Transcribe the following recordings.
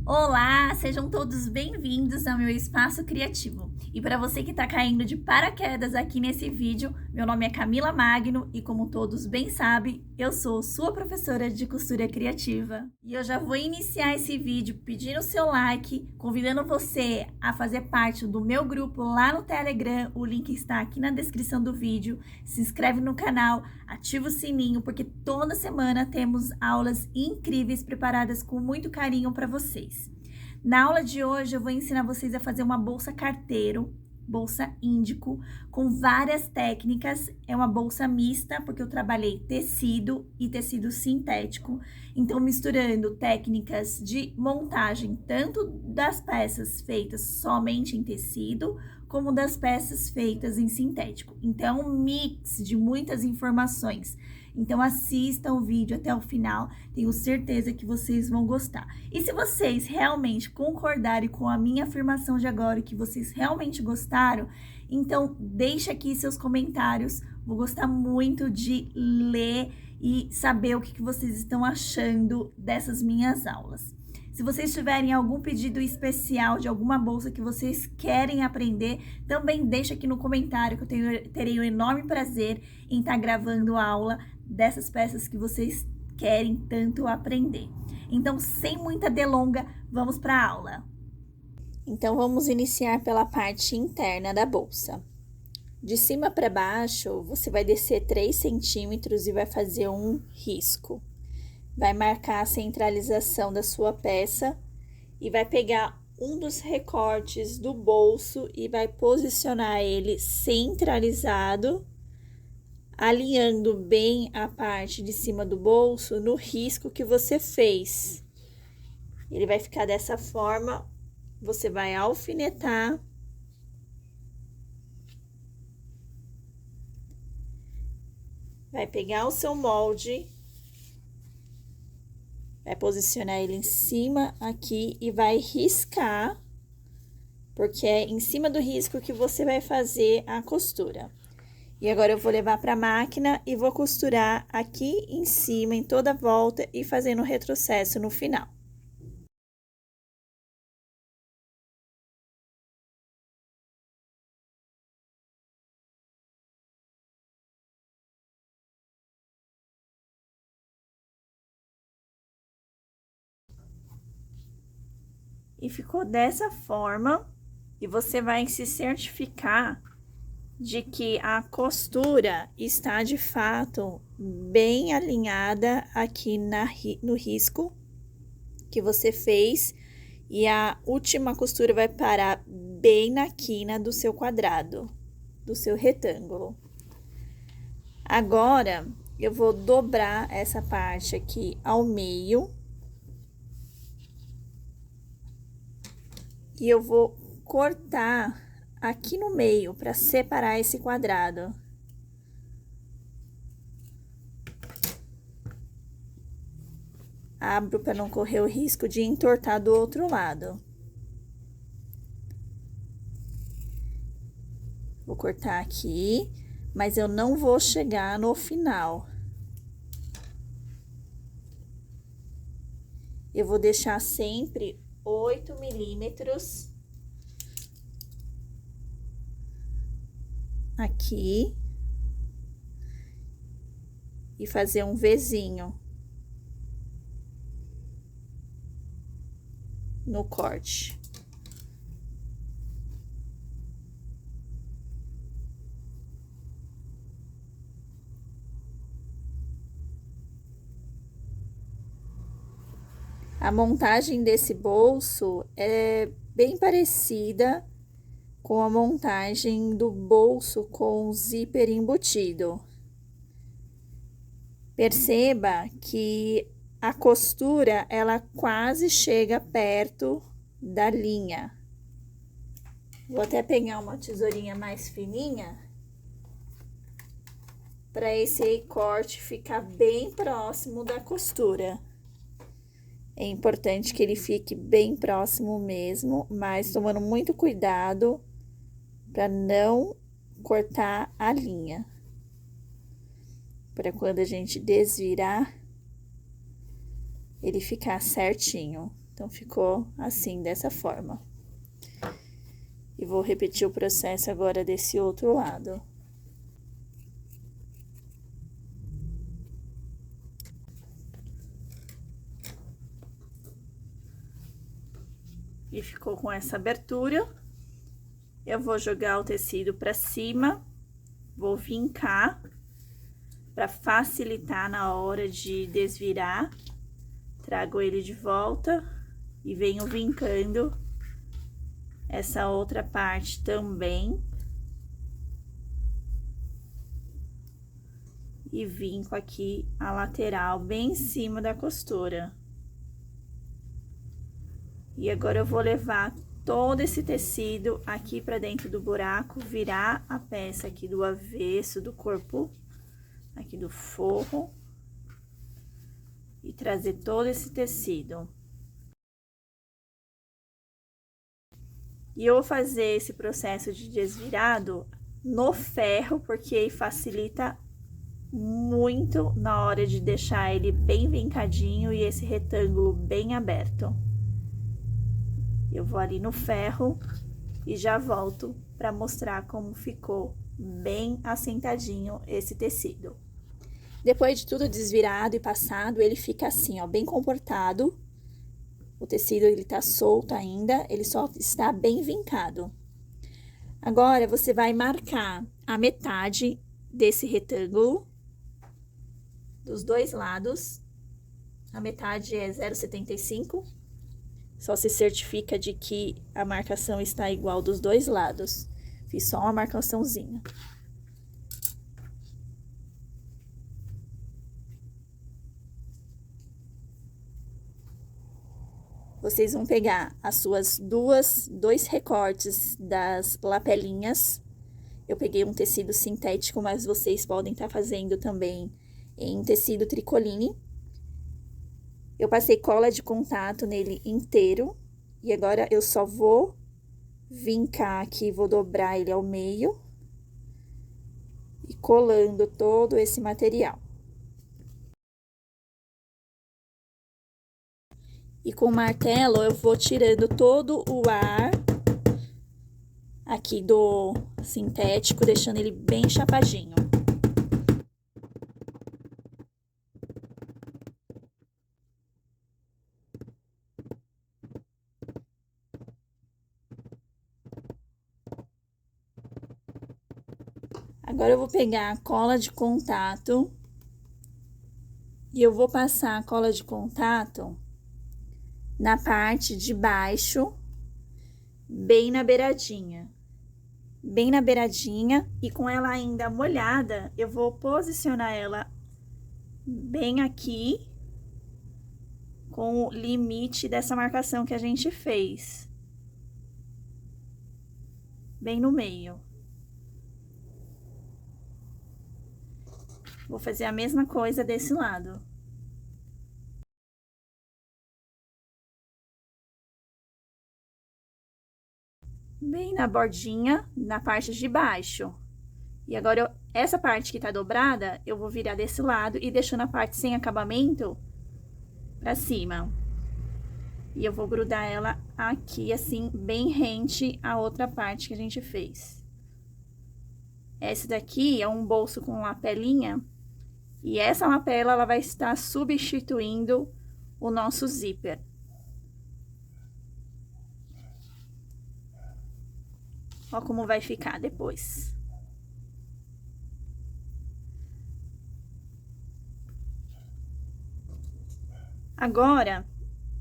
Olá, sejam todos bem-vindos ao meu espaço criativo. E para você que está caindo de paraquedas aqui nesse vídeo, meu nome é Camila Magno e, como todos bem sabem, eu sou sua professora de costura criativa. E eu já vou iniciar esse vídeo pedindo o seu like, convidando você a fazer parte do meu grupo lá no Telegram. O link está aqui na descrição do vídeo. Se inscreve no canal, ativa o sininho, porque toda semana temos aulas incríveis preparadas com muito carinho para vocês. Na aula de hoje eu vou ensinar vocês a fazer uma bolsa carteiro, bolsa índico, com várias técnicas. É uma bolsa mista, porque eu trabalhei tecido e tecido sintético. Então, misturando técnicas de montagem, tanto das peças feitas somente em tecido, como das peças feitas em sintético. Então, é um mix de muitas informações. Então, assistam o vídeo até o final, tenho certeza que vocês vão gostar. E se vocês realmente concordarem com a minha afirmação de agora, que vocês realmente gostaram, então deixa aqui seus comentários, vou gostar muito de ler e saber o que vocês estão achando dessas minhas aulas. Se vocês tiverem algum pedido especial de alguma bolsa que vocês querem aprender, também deixa aqui no comentário, que eu terei um enorme prazer em estar gravando a aula dessas peças que vocês querem tanto aprender. Então, sem muita delonga, vamos para a aula. Então, vamos iniciar pela parte interna da bolsa. De cima para baixo, você vai descer 3 centímetros e vai fazer um risco. Vai marcar a centralização da sua peça e vai pegar um dos recortes do bolso e vai posicionar ele centralizado, alinhando bem a parte de cima do bolso no risco que você fez. Ele vai ficar dessa forma, você vai alfinetar. Vai pegar o seu molde, vai posicionar ele em cima aqui e vai riscar, porque é em cima do risco que você vai fazer a costura. E agora eu vou levar para a máquina e vou costurar aqui em cima, em toda a volta e fazendo o retrocesso no final. E ficou dessa forma, e você vai se certificar de que a costura está de fato bem alinhada aqui no risco que você fez, e a última costura vai parar bem na quina do seu quadrado, do seu retângulo. Agora, eu vou dobrar essa parte aqui ao meio. E eu vou cortar aqui no meio para separar esse quadrado. Abro para não correr o risco de entortar do outro lado. Vou cortar aqui, mas eu não vou chegar no final. Eu vou deixar sempre 8 milímetros aqui e fazer um Vzinho no corte. A montagem desse bolso é bem parecida com a montagem do bolso com zíper embutido. Perceba que a costura, ela quase chega perto da linha. Vou até pegar uma tesourinha mais fininha para esse corte ficar bem próximo da costura. É importante que ele fique bem próximo mesmo, mas tomando muito cuidado para não cortar a linha. Para quando a gente desvirar, ele ficar certinho. Então, ficou assim, dessa forma. E vou repetir o processo agora desse outro lado. E ficou com essa abertura. Eu vou jogar o tecido pra cima, vou vincar para facilitar na hora de desvirar. Trago ele de volta e venho vincando essa outra parte também. E vinco aqui a lateral bem em cima da costura. E agora eu vou levar todo esse tecido aqui para dentro do buraco, virar a peça aqui do avesso do corpo, aqui do forro, e trazer todo esse tecido. E eu vou fazer esse processo de desvirado no ferro, porque facilita muito na hora de deixar ele bem vincadinho e esse retângulo bem aberto. Eu vou ali no ferro e já volto para mostrar como ficou bem assentadinho esse tecido. Depois de tudo desvirado e passado, ele fica assim, ó, bem comportado. O tecido, ele tá solto ainda, ele só está bem vincado. Agora, você vai marcar a metade desse retângulo, dos dois lados. A metade é 0,75. Só se certifica de que a marcação está igual dos dois lados. Fiz só uma marcaçãozinha. Vocês vão pegar as suas dois recortes das lapelinhas. Eu peguei um tecido sintético, mas vocês podem estar fazendo também em tecido tricoline. Eu passei cola de contato nele inteiro. E agora eu só vou vincar aqui, vou dobrar ele ao meio. E colando todo esse material. E com o martelo eu vou tirando todo o ar aqui do sintético, deixando ele bem chapadinho. Agora eu vou pegar a cola de contato e eu vou passar a cola de contato na parte de baixo, bem na beiradinha. Bem na beiradinha, e com ela ainda molhada, eu vou posicionar ela bem aqui, com o limite dessa marcação que a gente fez. Bem no meio. Vou fazer a mesma coisa desse lado. Bem na bordinha, na parte de baixo. E agora, essa parte que tá dobrada, eu vou virar desse lado e deixando a parte sem acabamento pra cima. E eu vou grudar ela aqui, assim, bem rente à outra parte que a gente fez. Esse daqui é um bolso com lapelinha. E essa lapela, ela vai estar substituindo o nosso zíper. Ó como vai ficar depois. Agora,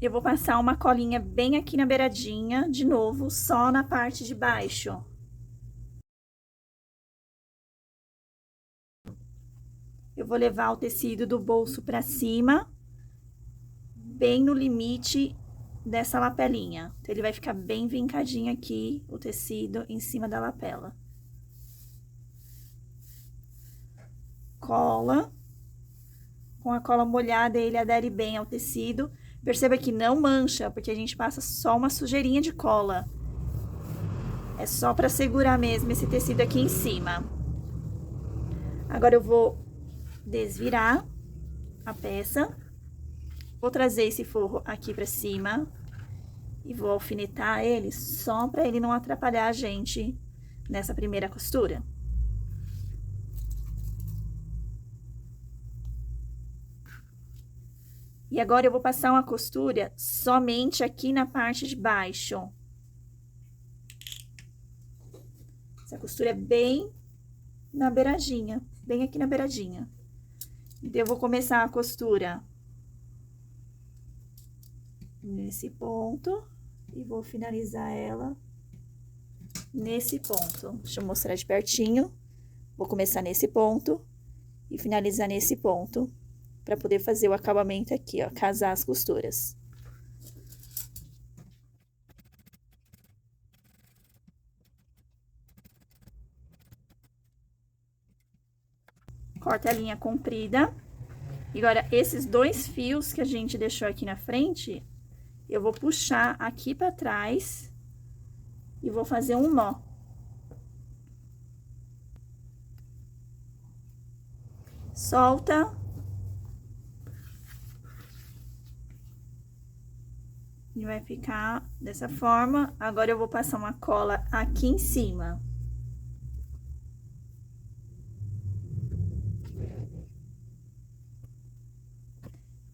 eu vou passar uma colinha bem aqui na beiradinha, de novo, só na parte de baixo. Eu vou levar o tecido do bolso pra cima, bem no limite dessa lapelinha. Então, ele vai ficar bem vincadinho aqui, o tecido em cima da lapela. Cola. Com a cola molhada, ele adere bem ao tecido. Perceba que não mancha, porque a gente passa só uma sujeirinha de cola. É só pra segurar mesmo esse tecido aqui em cima. Agora, eu vou desvirar a peça. Vou trazer esse forro aqui pra cima, E vou alfinetar ele só para ele não atrapalhar a gente nessa primeira costura. E agora eu vou passar uma costura somente aqui na parte de baixo. Essa costura é bem na beiradinha, bem aqui na beiradinha. Então, eu vou começar a costura nesse ponto e vou finalizar ela nesse ponto. Deixa eu mostrar de pertinho. Vou começar nesse ponto e finalizar nesse ponto, para poder fazer o acabamento aqui, ó, casar as costuras. Corta a linha comprida. E agora, esses dois fios que a gente deixou aqui na frente, eu vou puxar aqui para trás e vou fazer um nó. Solta. E vai ficar dessa forma. Agora, eu vou passar uma cola aqui em cima.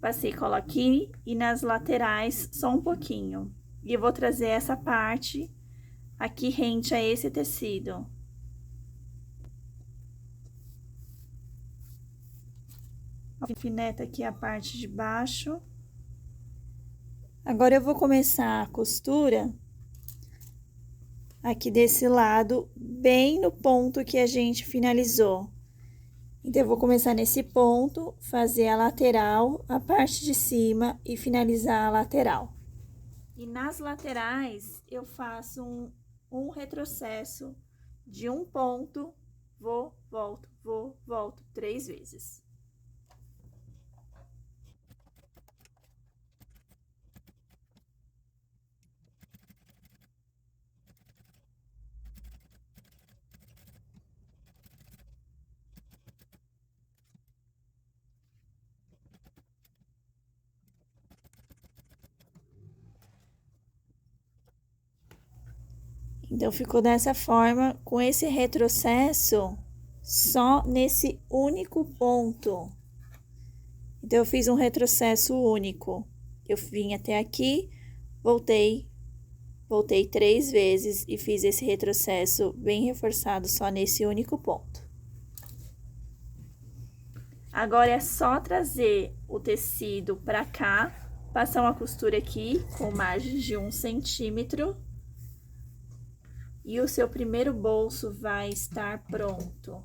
Passei cola aqui e nas laterais só um pouquinho. E eu vou trazer essa parte aqui rente a esse tecido. Alfineta aqui a parte de baixo. Agora, eu vou começar a costura aqui desse lado, bem no ponto que a gente finalizou. Então, eu vou começar nesse ponto, fazer a lateral, a parte de cima e finalizar a lateral. E nas laterais, eu faço um retrocesso de um ponto, vou, volto 3 vezes. Então, ficou dessa forma, com esse retrocesso, só nesse único ponto. Então, eu fiz um retrocesso único. Eu vim até aqui, voltei 3 vezes e fiz esse retrocesso bem reforçado só nesse único ponto. Agora, é só trazer o tecido pra cá, passar uma costura aqui com margem de 1 centímetro. E o seu primeiro bolso vai estar pronto.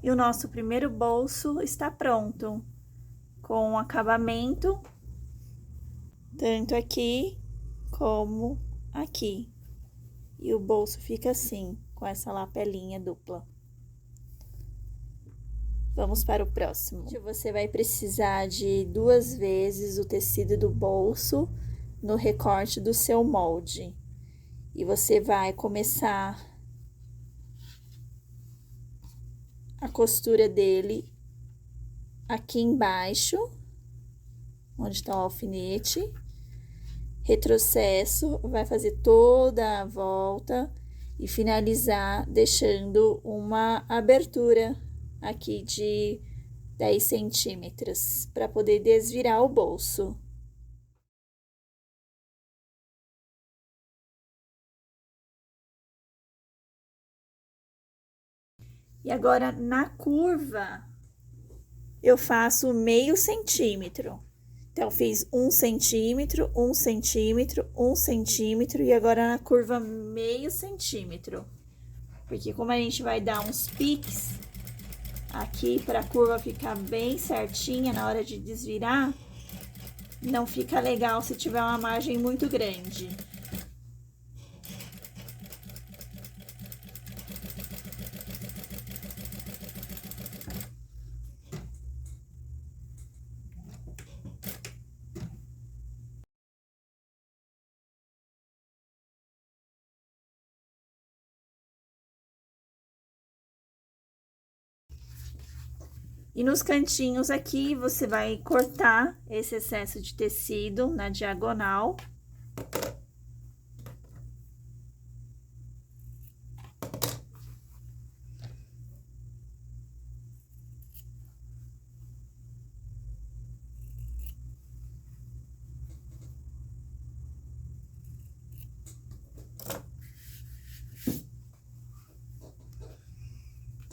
E o nosso primeiro bolso está pronto, com acabamento, tanto aqui como aqui. E o bolso fica assim, com essa lapelinha dupla. Vamos para o próximo. Você vai precisar de 2 vezes o tecido do bolso no recorte do seu molde. E você vai começar a costura dele aqui embaixo, onde está o alfinete. Retrocesso, vai fazer toda a volta e finalizar deixando uma abertura aqui de 10 centímetros para poder desvirar o bolso. E agora, na curva, eu faço meio centímetro. Então, fiz 1 centímetro, 1 centímetro, 1 centímetro e agora na curva meio centímetro. Porque como a gente vai dar uns piques aqui para a curva ficar bem certinha na hora de desvirar, não fica legal se tiver uma margem muito grande. E nos cantinhos aqui, você vai cortar esse excesso de tecido na diagonal.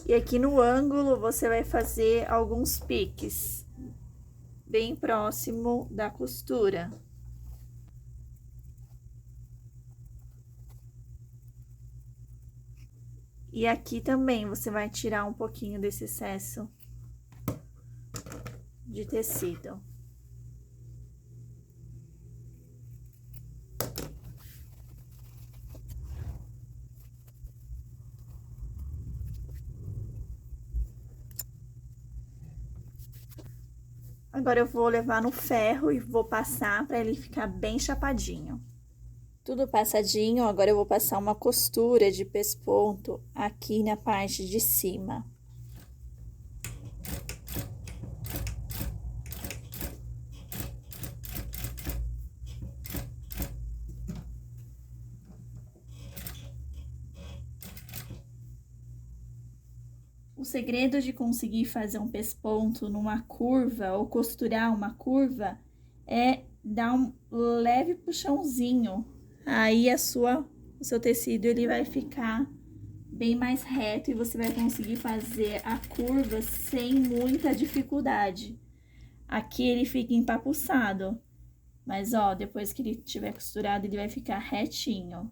E aqui no ângulo, você vai fazer alguns piques, bem próximo da costura. E aqui também, você vai tirar um pouquinho desse excesso de tecido. Agora eu vou levar no ferro e vou passar para ele ficar bem chapadinho. Tudo passadinho, agora eu vou passar uma costura de pesponto aqui na parte de cima. O segredo de conseguir fazer um pesponto numa curva ou costurar uma curva é dar um leve puxãozinho. Aí o seu tecido ele vai ficar bem mais reto e você vai conseguir fazer a curva sem muita dificuldade. Aqui ele fica empapuçado, mas ó, depois que ele tiver costurado ele vai ficar retinho.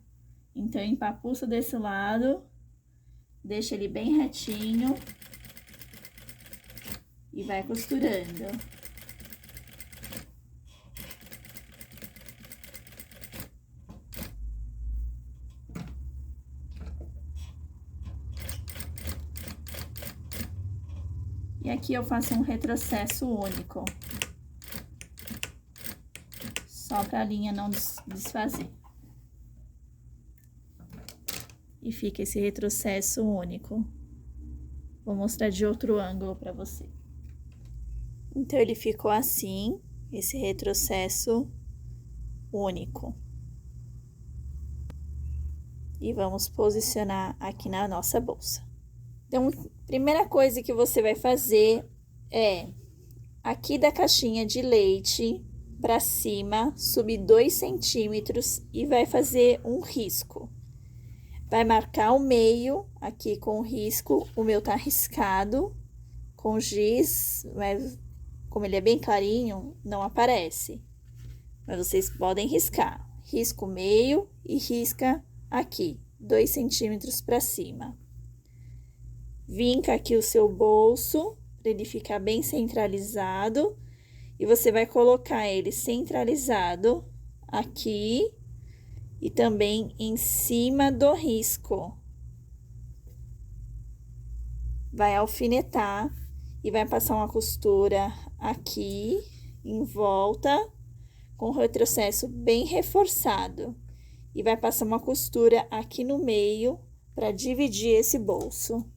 Então empapuça desse lado. Deixa ele bem retinho e vai costurando. E aqui eu faço um retrocesso único, só para a linha não desfazer. E fica esse retrocesso único. Vou mostrar de outro ângulo para você. Então, ele ficou assim, esse retrocesso único. E vamos posicionar aqui na nossa bolsa. Então, primeira coisa que você vai fazer é, aqui da caixinha de leite para cima, subir 2 centímetros e vai fazer um risco. Vai marcar o meio aqui com o risco, o meu tá riscado com giz, mas como ele é bem clarinho, não aparece. Mas vocês podem riscar, risca o meio e risca aqui, 2 centímetros para cima. Vinca aqui o seu bolso, para ele ficar bem centralizado, e você vai colocar ele centralizado aqui. E também em cima do risco. Vai alfinetar e vai passar uma costura aqui em volta, com o retrocesso bem reforçado. E vai passar uma costura aqui no meio para dividir esse bolso.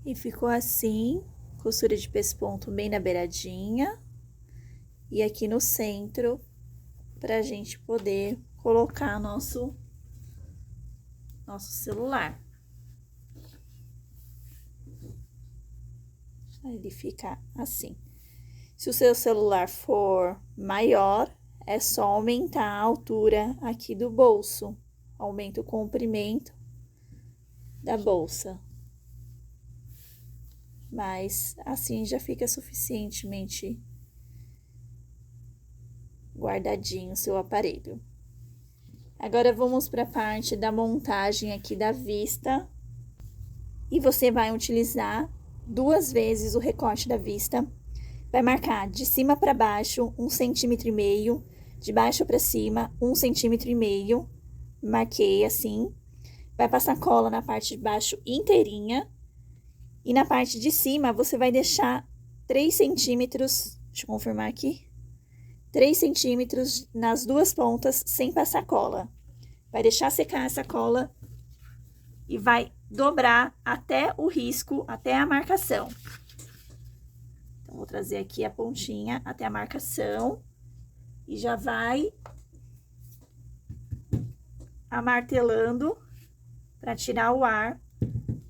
E ficou assim, costura de pesponto bem na beiradinha. E aqui no centro, pra gente poder colocar nosso celular. Ele fica assim. Se o seu celular for maior, é só aumentar a altura aqui do bolso. Aumenta o comprimento da bolsa. Mas assim já fica suficientemente guardadinho o seu aparelho. Agora vamos para a parte da montagem aqui da vista. E você vai utilizar 2 vezes o recorte da vista. vai marcar de cima para baixo 1,5 cm, de baixo para cima 1,5 cm, marquei assim. Vai passar cola na parte de baixo inteirinha e na parte de cima você vai deixar 3 centímetros, deixa eu confirmar aqui, 3 centímetros nas duas pontas sem passar cola. Vai deixar secar essa cola e vai dobrar até o risco, até a marcação. Então, vou trazer aqui a pontinha até a marcação e já vai amartelando para tirar o ar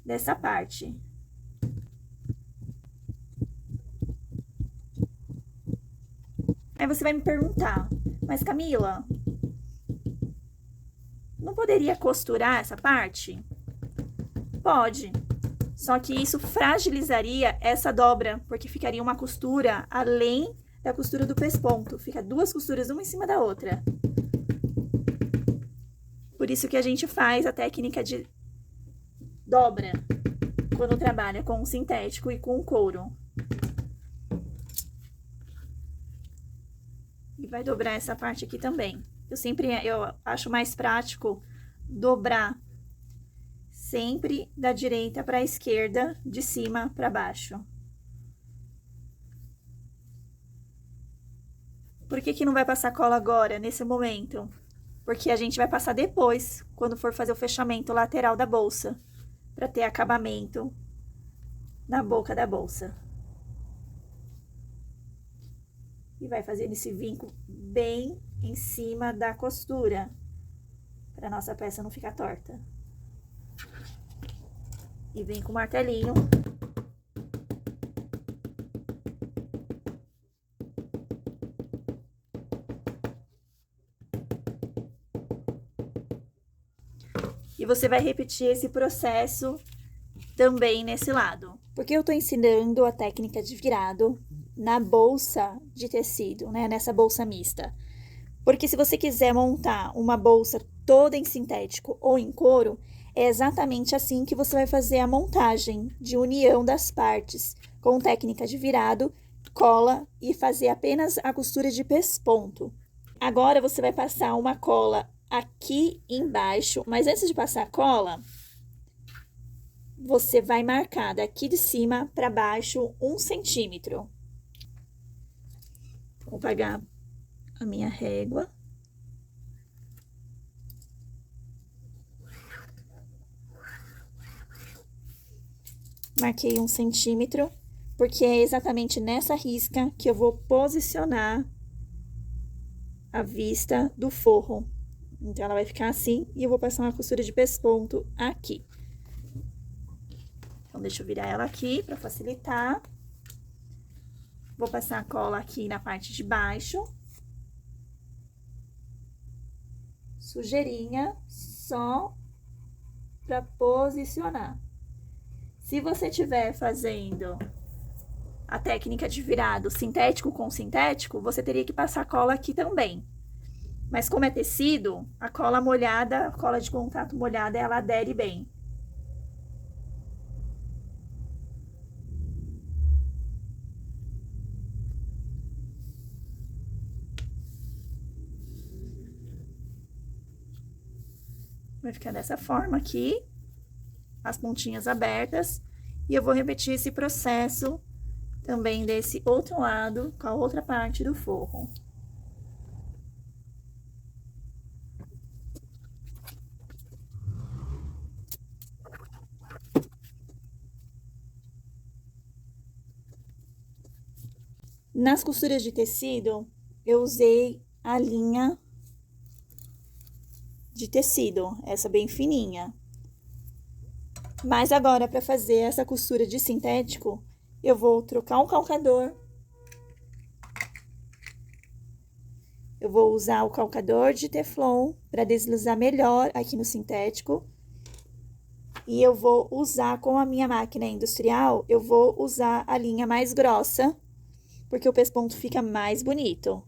dessa parte. Aí você vai me perguntar, mas Camila, não poderia costurar essa parte? Pode, só que isso fragilizaria essa dobra, porque ficaria uma costura além da costura do pesponto. Fica duas costuras, uma em cima da outra. Por isso que a gente faz a técnica de dobra, quando trabalha com o sintético e com o couro. E vai dobrar essa parte aqui também. Eu acho mais prático dobrar sempre da direita para a esquerda, de cima para baixo. Por que que não vai passar cola agora, nesse momento? Porque a gente vai passar depois, quando for fazer o fechamento lateral da bolsa, para ter acabamento na boca da bolsa. E vai fazer esse vinco bem em cima da costura, para nossa peça não ficar torta. E vem com o martelinho. E você vai repetir esse processo também nesse lado. Porque eu tô ensinando a técnica de virado na bolsa de tecido, né? Nessa bolsa mista. Porque se você quiser montar uma bolsa toda em sintético ou em couro, é exatamente assim que você vai fazer a montagem de união das partes, com técnica de virado, cola e fazer apenas a costura de pesponto. Agora, você vai passar uma cola aqui embaixo, mas antes de passar a cola, você vai marcar daqui de cima para baixo 1 centímetro. Vou pegar a minha régua. Marquei 1 centímetro, porque é exatamente nessa risca que eu vou posicionar a vista do forro. Então, ela vai ficar assim e eu vou passar uma costura de pesponto aqui. Então, deixa eu virar ela aqui para facilitar. Vou passar a cola aqui na parte de baixo. Sujeirinha, só para posicionar. Se você estiver fazendo a técnica de virado sintético com sintético, você teria que passar cola aqui também. Mas como é tecido, a cola molhada, a cola de contato molhada, ela adere bem. Vai ficar dessa forma aqui, as pontinhas abertas, e eu vou repetir esse processo também desse outro lado, com a outra parte do forro. Nas costuras de tecido, eu usei a linha de tecido, essa bem fininha. Mas agora, para fazer essa costura de sintético, eu vou trocar um calcador. Eu vou usar o calcador de teflon para deslizar melhor aqui no sintético. E eu vou usar com a minha máquina industrial, eu vou usar a linha mais grossa, porque o pesponto fica mais bonito.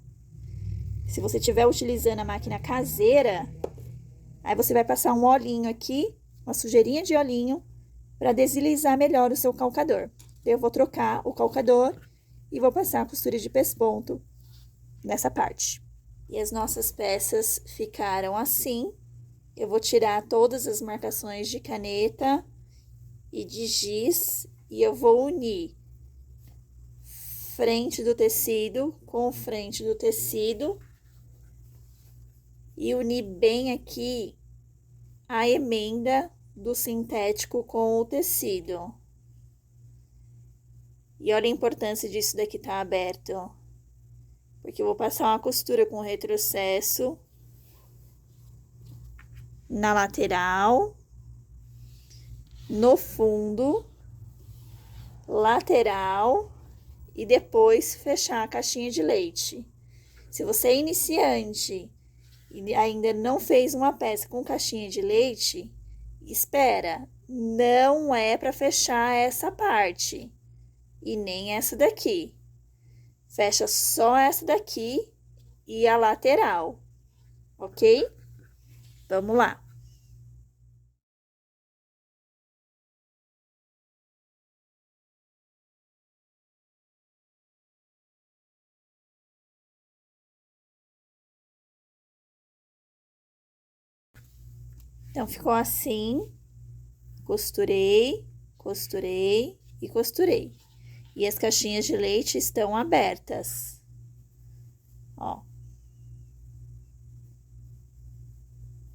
Se você estiver utilizando a máquina caseira, aí você vai passar um olhinho aqui, uma sujeirinha de olhinho, para deslizar melhor o seu calcador. Eu vou trocar o calcador e vou passar a costura de pesponto nessa parte. E as nossas peças ficaram assim. Eu vou tirar todas as marcações de caneta e de giz e eu vou unir frente do tecido com frente do tecido e unir bem aqui a emenda do sintético com o tecido. E olha a importância disso daqui tá aberto, porque eu vou passar uma costura com retrocesso na lateral, no fundo, lateral e depois fechar a caixinha de leite. Se você é iniciante e ainda não fez uma peça com caixinha de leite, espera, não é para fechar essa parte e nem essa daqui. Fecha só essa daqui e a lateral, ok? Vamos lá. Então, ficou assim, costurei, costurei e costurei. E as caixinhas de leite estão abertas, ó.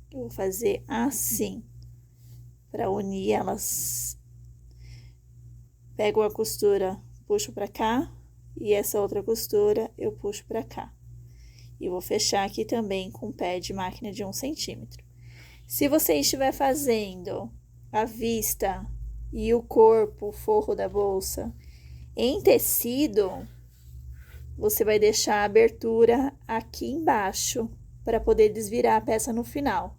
Eu vou fazer assim, para unir elas. Pego a costura, puxo pra cá, e essa outra costura eu puxo pra cá. E vou fechar aqui também com pé de máquina de 1 centímetro. Se você estiver fazendo a vista e o corpo, o forro da bolsa, em tecido, você vai deixar a abertura aqui embaixo, para poder desvirar a peça no final.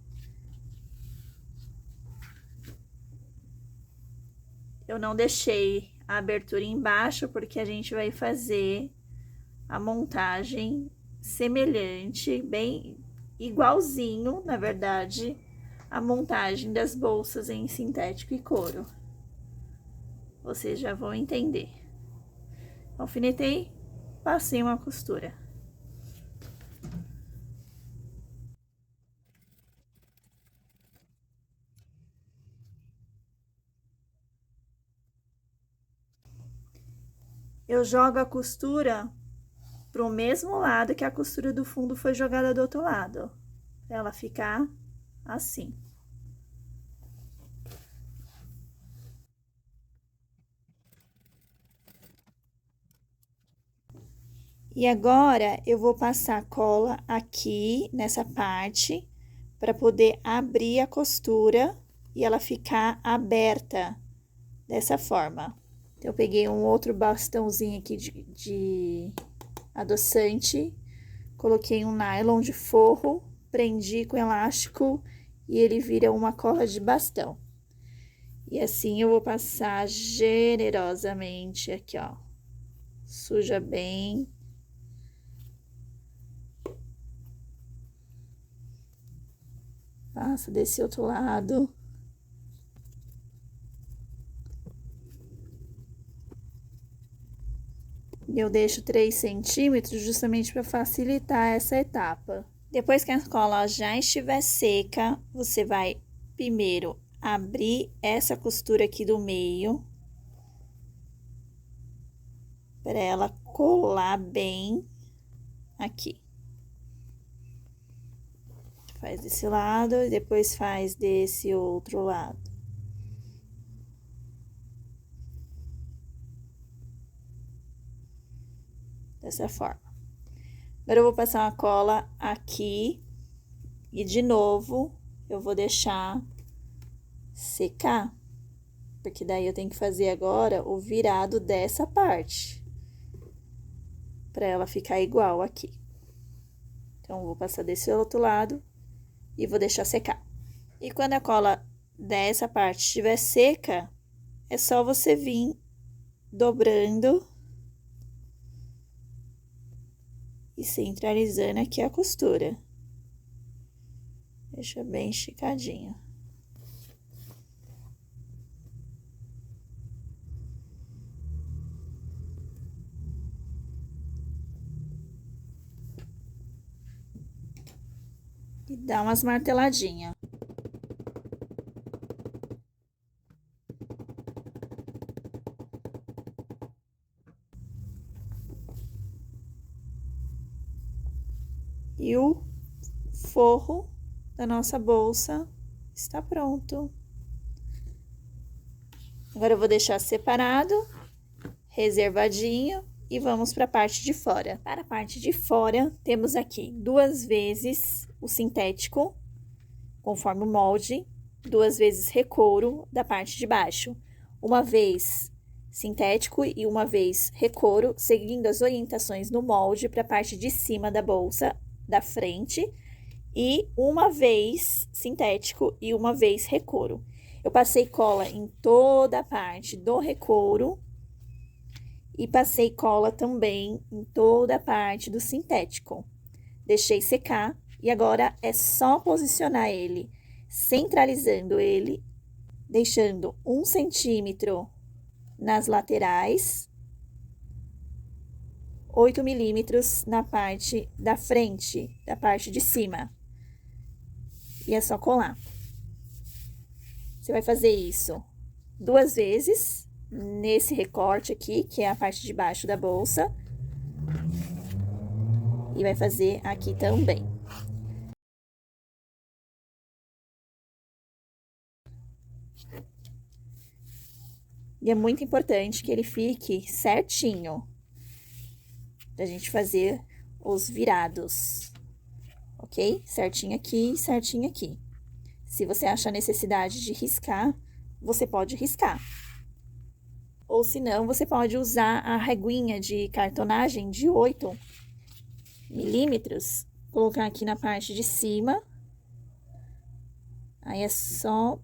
Eu não deixei a abertura embaixo, porque a gente vai fazer a montagem semelhante, bem igualzinho, na verdade, a montagem das bolsas em sintético e couro. Vocês já vão entender. Alfinetei, passei uma costura. Eu jogo a costura pro mesmo lado que a costura do fundo foi jogada do outro lado, pra ela ficar assim. E agora, eu vou passar cola aqui nessa parte, para poder abrir a costura e ela ficar aberta dessa forma. Então, eu peguei um outro bastãozinho aqui de adoçante, coloquei um nylon de forro, prendi com elástico e ele vira uma cola de bastão. E assim eu vou passar generosamente aqui, ó. Suja bem. Passa desse outro lado. E eu deixo 3 centímetros justamente para facilitar essa etapa. Depois que a cola já estiver seca, você vai primeiro abrir essa costura aqui do meio, para ela colar bem aqui. Faz desse lado e depois faz desse outro lado. Dessa forma. Agora, eu vou passar uma cola aqui e, de novo, eu vou deixar secar, porque daí eu tenho que fazer agora o virado dessa parte, para ela ficar igual aqui. Então, eu vou passar desse outro lado e vou deixar secar. E quando a cola dessa parte estiver seca, é só você vir dobrando e centralizando aqui a costura. Deixa bem esticadinho. e dá umas marteladinhas. E o forro da nossa bolsa está pronto. Agora eu vou deixar separado, reservadinho, e vamos para a parte de fora. Para a parte de fora, temos aqui 2 vezes o sintético, conforme o molde, 2 vezes recouro da parte de baixo. Uma vez sintético e uma vez recouro, seguindo as orientações no molde para a parte de cima da bolsa da frente, e uma vez sintético e uma vez recouro. Eu passei cola em toda a parte do recouro e passei cola também em toda a parte do sintético. Deixei secar e agora é só posicionar ele, centralizando ele, deixando 1 centímetro nas laterais, 8 milímetros na parte da frente, da parte de cima. E é só colar. Você vai fazer isso 2 vezes nesse recorte aqui, que é a parte de baixo da bolsa. E vai fazer aqui também. E é muito importante que ele fique certinho, da gente fazer os virados, ok? Certinho aqui e certinho aqui. Se você achar necessidade de riscar, você pode riscar. Ou se não, você pode usar a reguinha de cartonagem de 8 milímetros, colocar aqui na parte de cima. Aí é só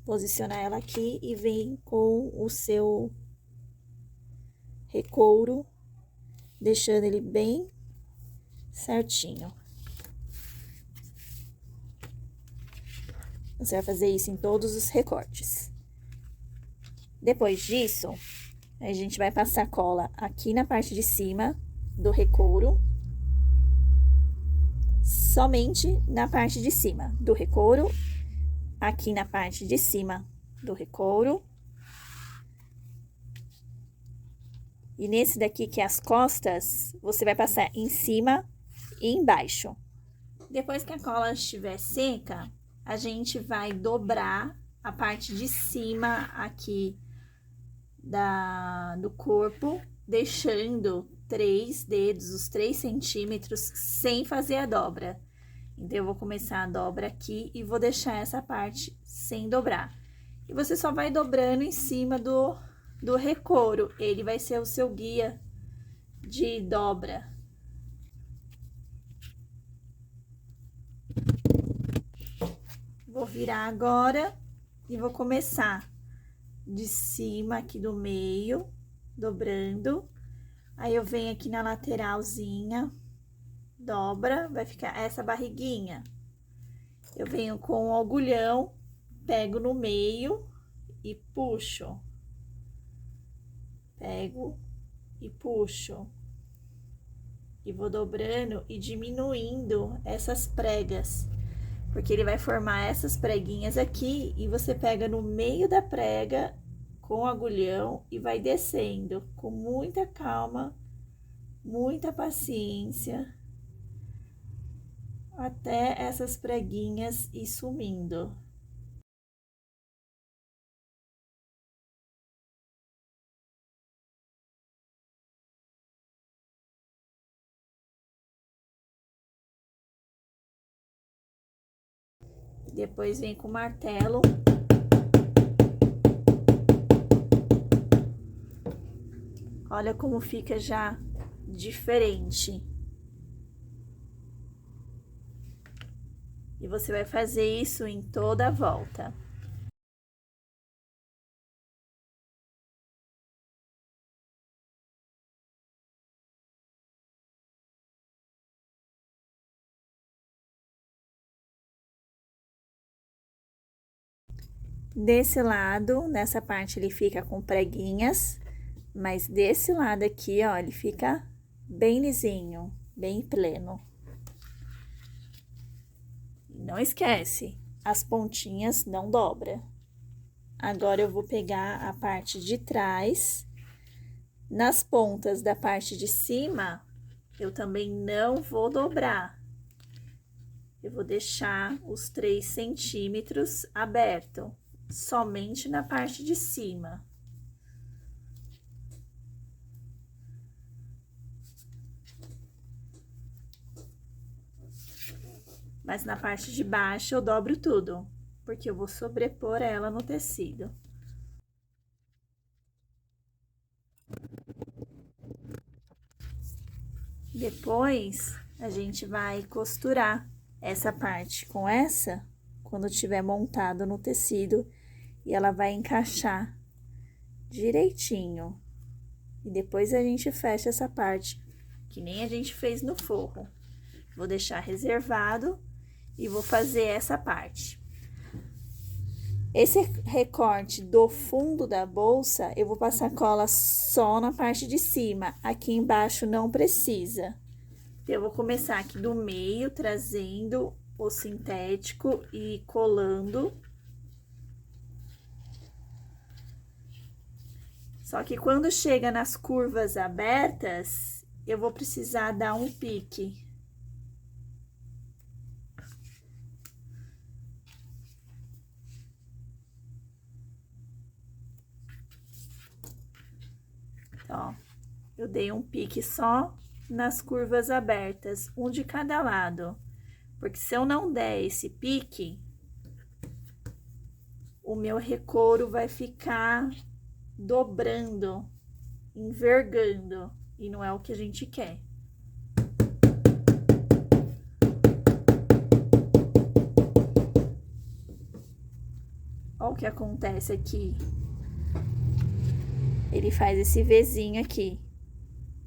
posicionar ela aqui e vem com o seu recouro, deixando ele bem certinho. Você vai fazer isso em todos os recortes. Depois disso, a gente vai passar cola aqui na parte de cima do recouro. Somente na parte de cima do recouro. Aqui na parte de cima do recouro. E nesse daqui, que é as costas, você vai passar em cima e embaixo. Depois que a cola estiver seca, a gente vai dobrar a parte de cima aqui do corpo, deixando 3 dedos, os 3 centímetros, sem fazer a dobra. Então, eu vou começar a dobra aqui e vou deixar essa parte sem dobrar. E você só vai dobrando em cima do recouro, ele vai ser o seu guia de dobra. Vou virar agora e vou começar de cima aqui do meio, dobrando. Aí, eu venho aqui na lateralzinha, dobra, vai ficar essa barriguinha. Eu venho com o agulhão, pego no meio e puxo. Pego e puxo. E vou dobrando e diminuindo essas pregas. Porque ele vai formar essas preguinhas aqui e você pega no meio da prega com o agulhão e vai descendo com muita calma, muita paciência, até essas preguinhas ir sumindo. Depois vem com o martelo. Olha como fica já diferente. E você vai fazer isso em toda a volta. Desse lado, nessa parte, ele fica com preguinhas, mas desse lado aqui, ó, ele fica bem lisinho, bem pleno. Não esquece, as pontinhas não dobra. Agora, eu vou pegar a parte de trás. Nas pontas da parte de cima, eu também não vou dobrar. Eu vou deixar os 3 centímetros aberto, somente na parte de cima. Mas na parte de baixo eu dobro tudo, porque eu vou sobrepor ela no tecido. Depois, a gente vai costurar essa parte com essa, quando tiver montado no tecido, e ela vai encaixar direitinho. E depois a gente fecha essa parte, que nem a gente fez no forro. Vou deixar reservado e vou fazer essa parte. Esse recorte do fundo da bolsa, eu vou passar cola só na parte de cima. Aqui embaixo não precisa. Eu vou começar aqui do meio, trazendo o sintético e colando. Só que quando chega nas curvas abertas, eu vou precisar dar um pique. Ó, eu dei um pique só nas curvas abertas, um de cada lado. Porque se eu não der esse pique, o meu recouro vai ficar dobrando, envergando, e não é o que a gente quer. Olha o que acontece aqui. Ele faz esse Vzinho aqui,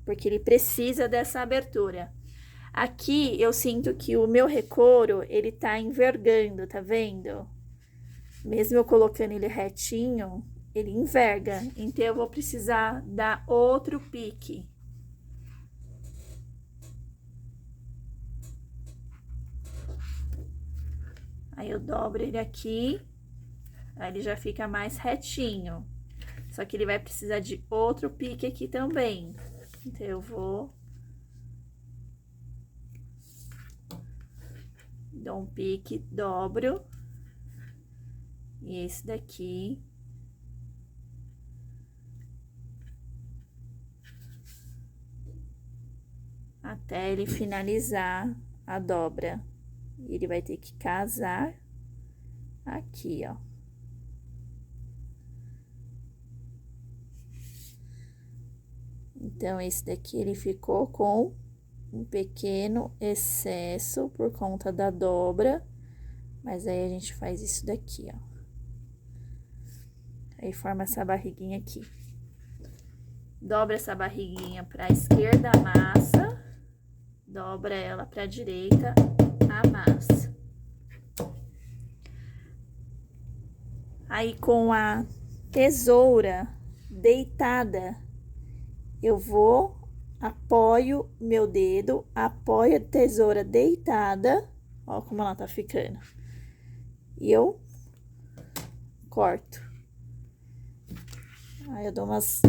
porque ele precisa dessa abertura. Aqui, eu sinto que o meu recouro, ele tá envergando, tá vendo? Mesmo eu colocando ele retinho, ele enverga. Então, eu vou precisar dar outro pique. Aí, eu dobro ele aqui, aí ele já fica mais retinho. Só que ele vai precisar de outro pique aqui também. Então, eu vou... dou um pique, dobro. E esse daqui... até ele finalizar a dobra. E ele vai ter que casar aqui, ó. Então, esse daqui, ele ficou com um pequeno excesso por conta da dobra, mas aí a gente faz isso daqui, ó. Aí, forma essa barriguinha aqui. Dobra essa barriguinha pra esquerda, amassa, dobra ela pra direita, amassa. Aí, com a tesoura deitada, eu vou, apoio meu dedo, apoio a tesoura deitada, ó como ela tá ficando. E eu corto. Aí, eu dou umas...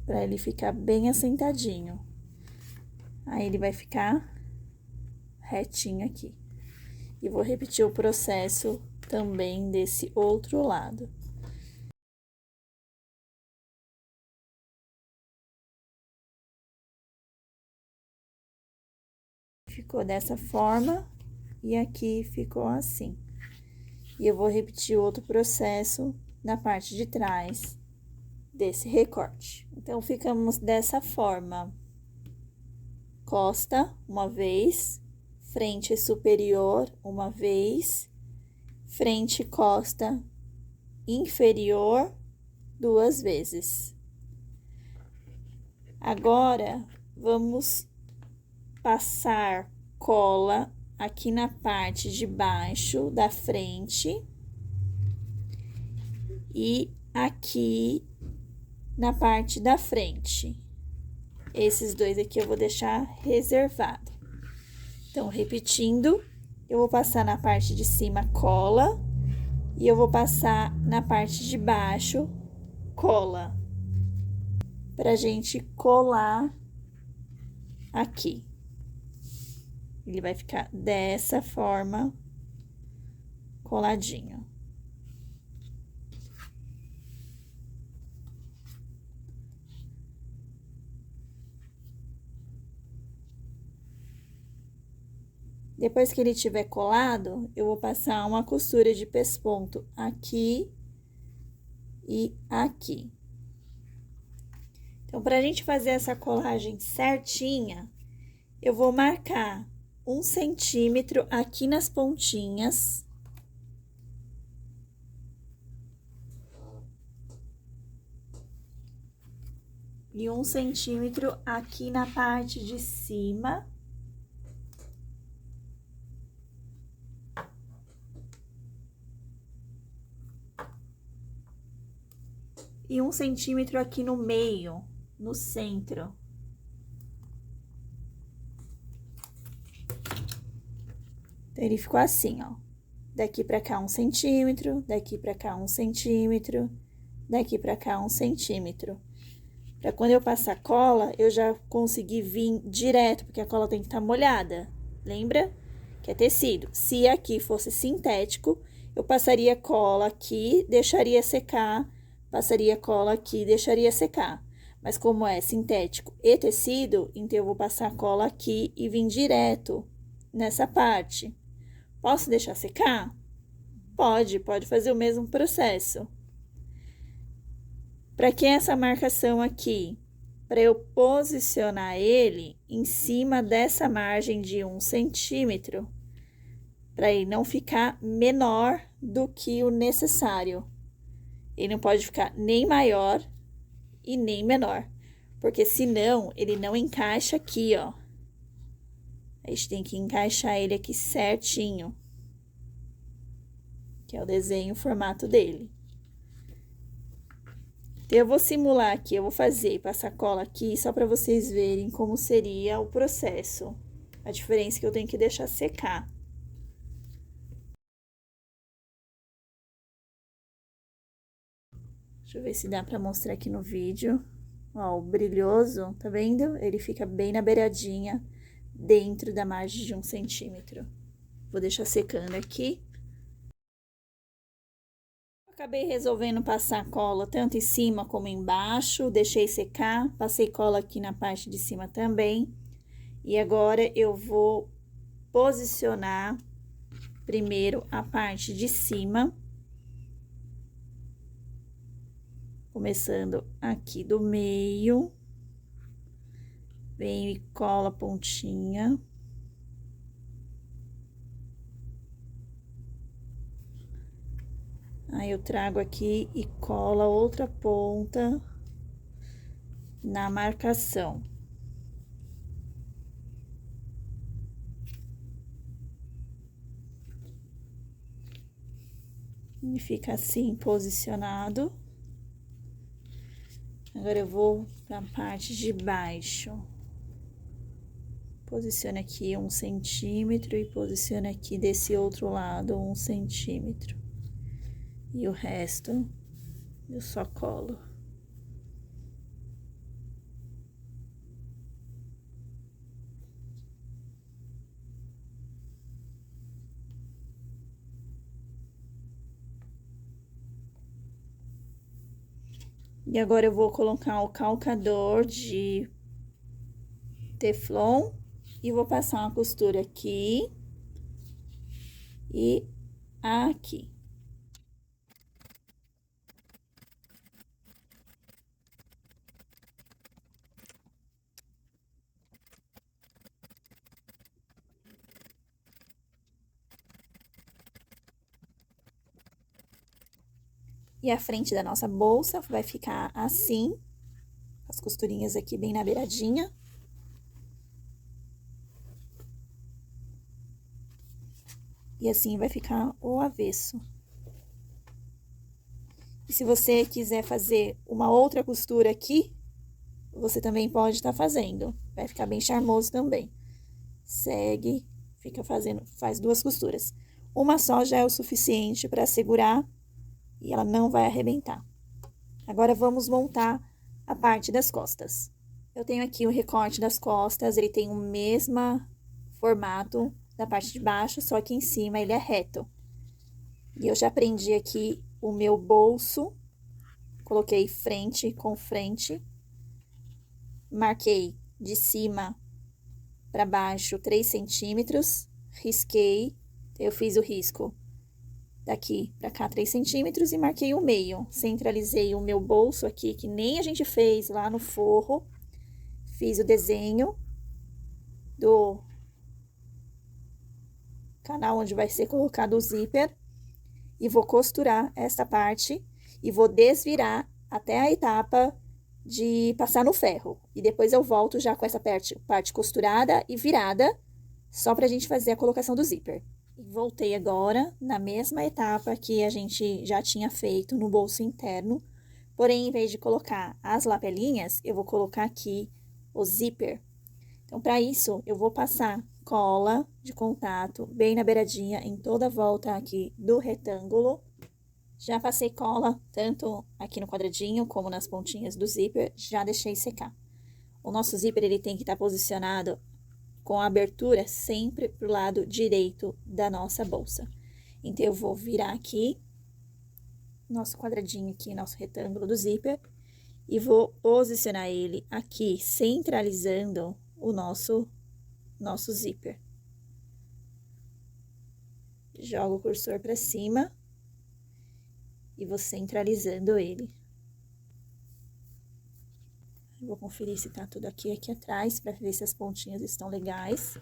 pra ele ficar bem assentadinho. Aí, ele vai ficar retinho aqui. E vou repetir o processo também desse outro lado. Ficou dessa forma, e aqui ficou assim. E eu vou repetir outro processo na parte de trás desse recorte. Então, ficamos dessa forma. Costa, uma vez, frente superior, uma vez, frente e costa inferior, 2 vezes. Agora, vamos passar cola aqui na parte de baixo da frente e aqui na parte da frente. Esses dois aqui eu vou deixar reservado. Então, repetindo, eu vou passar na parte de cima cola e eu vou passar na parte de baixo cola, pra gente colar aqui. Ele vai ficar dessa forma, coladinho. Depois que ele tiver colado, eu vou passar uma costura de pesponto aqui e aqui. Então, pra gente fazer essa colagem certinha, eu vou marcar 1 centímetro aqui nas pontinhas. E 1 centímetro aqui na parte de cima. E 1 centímetro aqui no meio, no centro. Então, ele ficou assim, ó. Daqui pra cá 1 centímetro, daqui pra cá 1 centímetro, daqui pra cá 1 centímetro. Pra quando eu passar cola, eu já consegui vir direto, porque a cola tem que estar molhada. Lembra? Que é tecido. Se aqui fosse sintético, eu passaria cola aqui, deixaria secar, passaria cola aqui, deixaria secar. Mas como é sintético e tecido, então eu vou passar cola aqui e vir direto nessa parte. Posso deixar secar? Pode fazer o mesmo processo. Para que essa marcação aqui? Para eu posicionar ele em cima dessa margem de 1 centímetro, para ele não ficar menor do que o necessário. Ele não pode ficar nem maior e nem menor, porque senão ele não encaixa aqui, ó. A gente tem que encaixar ele aqui certinho, que é o desenho, o formato dele. Então, eu vou simular aqui, eu vou fazer, passar cola aqui, só para vocês verem como seria o processo. A diferença é que eu tenho que deixar secar. Deixa eu ver se dá pra mostrar aqui no vídeo. Ó, o brilhoso, tá vendo? Ele fica bem na beiradinha, dentro da margem de 1 centímetro. Vou deixar secando aqui. Acabei resolvendo passar cola tanto em cima como embaixo, deixei secar, passei cola aqui na parte de cima também. E agora, eu vou posicionar primeiro a parte de cima. Começando aqui do meio, venho e colo a pontinha. Aí, eu trago aqui e colo a outra ponta na marcação. E fica assim, posicionado. Agora, eu vou pra parte de baixo. Posicione aqui 1 centímetro e posicione aqui desse outro lado 1 centímetro. E o resto, eu só colo. E agora, eu vou colocar o calcador de teflon e vou passar uma costura aqui e aqui. E a frente da nossa bolsa vai ficar assim, as costurinhas aqui bem na beiradinha. E assim vai ficar o avesso. E se você quiser fazer uma outra costura aqui, você também pode estar fazendo. Vai ficar bem charmoso também. Segue faz 2 costuras. Uma só já é o suficiente para segurar e ela não vai arrebentar. Agora, vamos montar a parte das costas. Eu tenho aqui o recorte das costas, ele tem o mesmo formato da parte de baixo, só que em cima ele é reto. E eu já prendi aqui o meu bolso, coloquei frente com frente, marquei de cima para baixo 3 centímetros, risquei, eu fiz o risco daqui para cá 3 centímetros e marquei o meio. Centralizei o meu bolso aqui, que nem a gente fez lá no forro. Fiz o desenho do canal onde vai ser colocado o zíper. E vou costurar esta parte e vou desvirar até a etapa de passar no ferro. E depois eu volto já com essa parte costurada e virada, só pra gente fazer a colocação do zíper. E voltei agora na mesma etapa que a gente já tinha feito no bolso interno, porém, em vez de colocar as lapelinhas, eu vou colocar aqui o zíper. Então, para isso, eu vou passar cola de contato bem na beiradinha, em toda a volta aqui do retângulo. Já passei cola, tanto aqui no quadradinho, como nas pontinhas do zíper, já deixei secar. O nosso zíper, ele tem que estar posicionado com a abertura sempre pro lado direito da nossa bolsa. Então, eu vou virar aqui, nosso quadradinho aqui, nosso retângulo do zíper, e vou posicionar ele aqui, centralizando o nosso zíper. Jogo o cursor para cima e vou centralizando ele. Vou conferir se tá tudo aqui atrás, para ver se as pontinhas estão legais.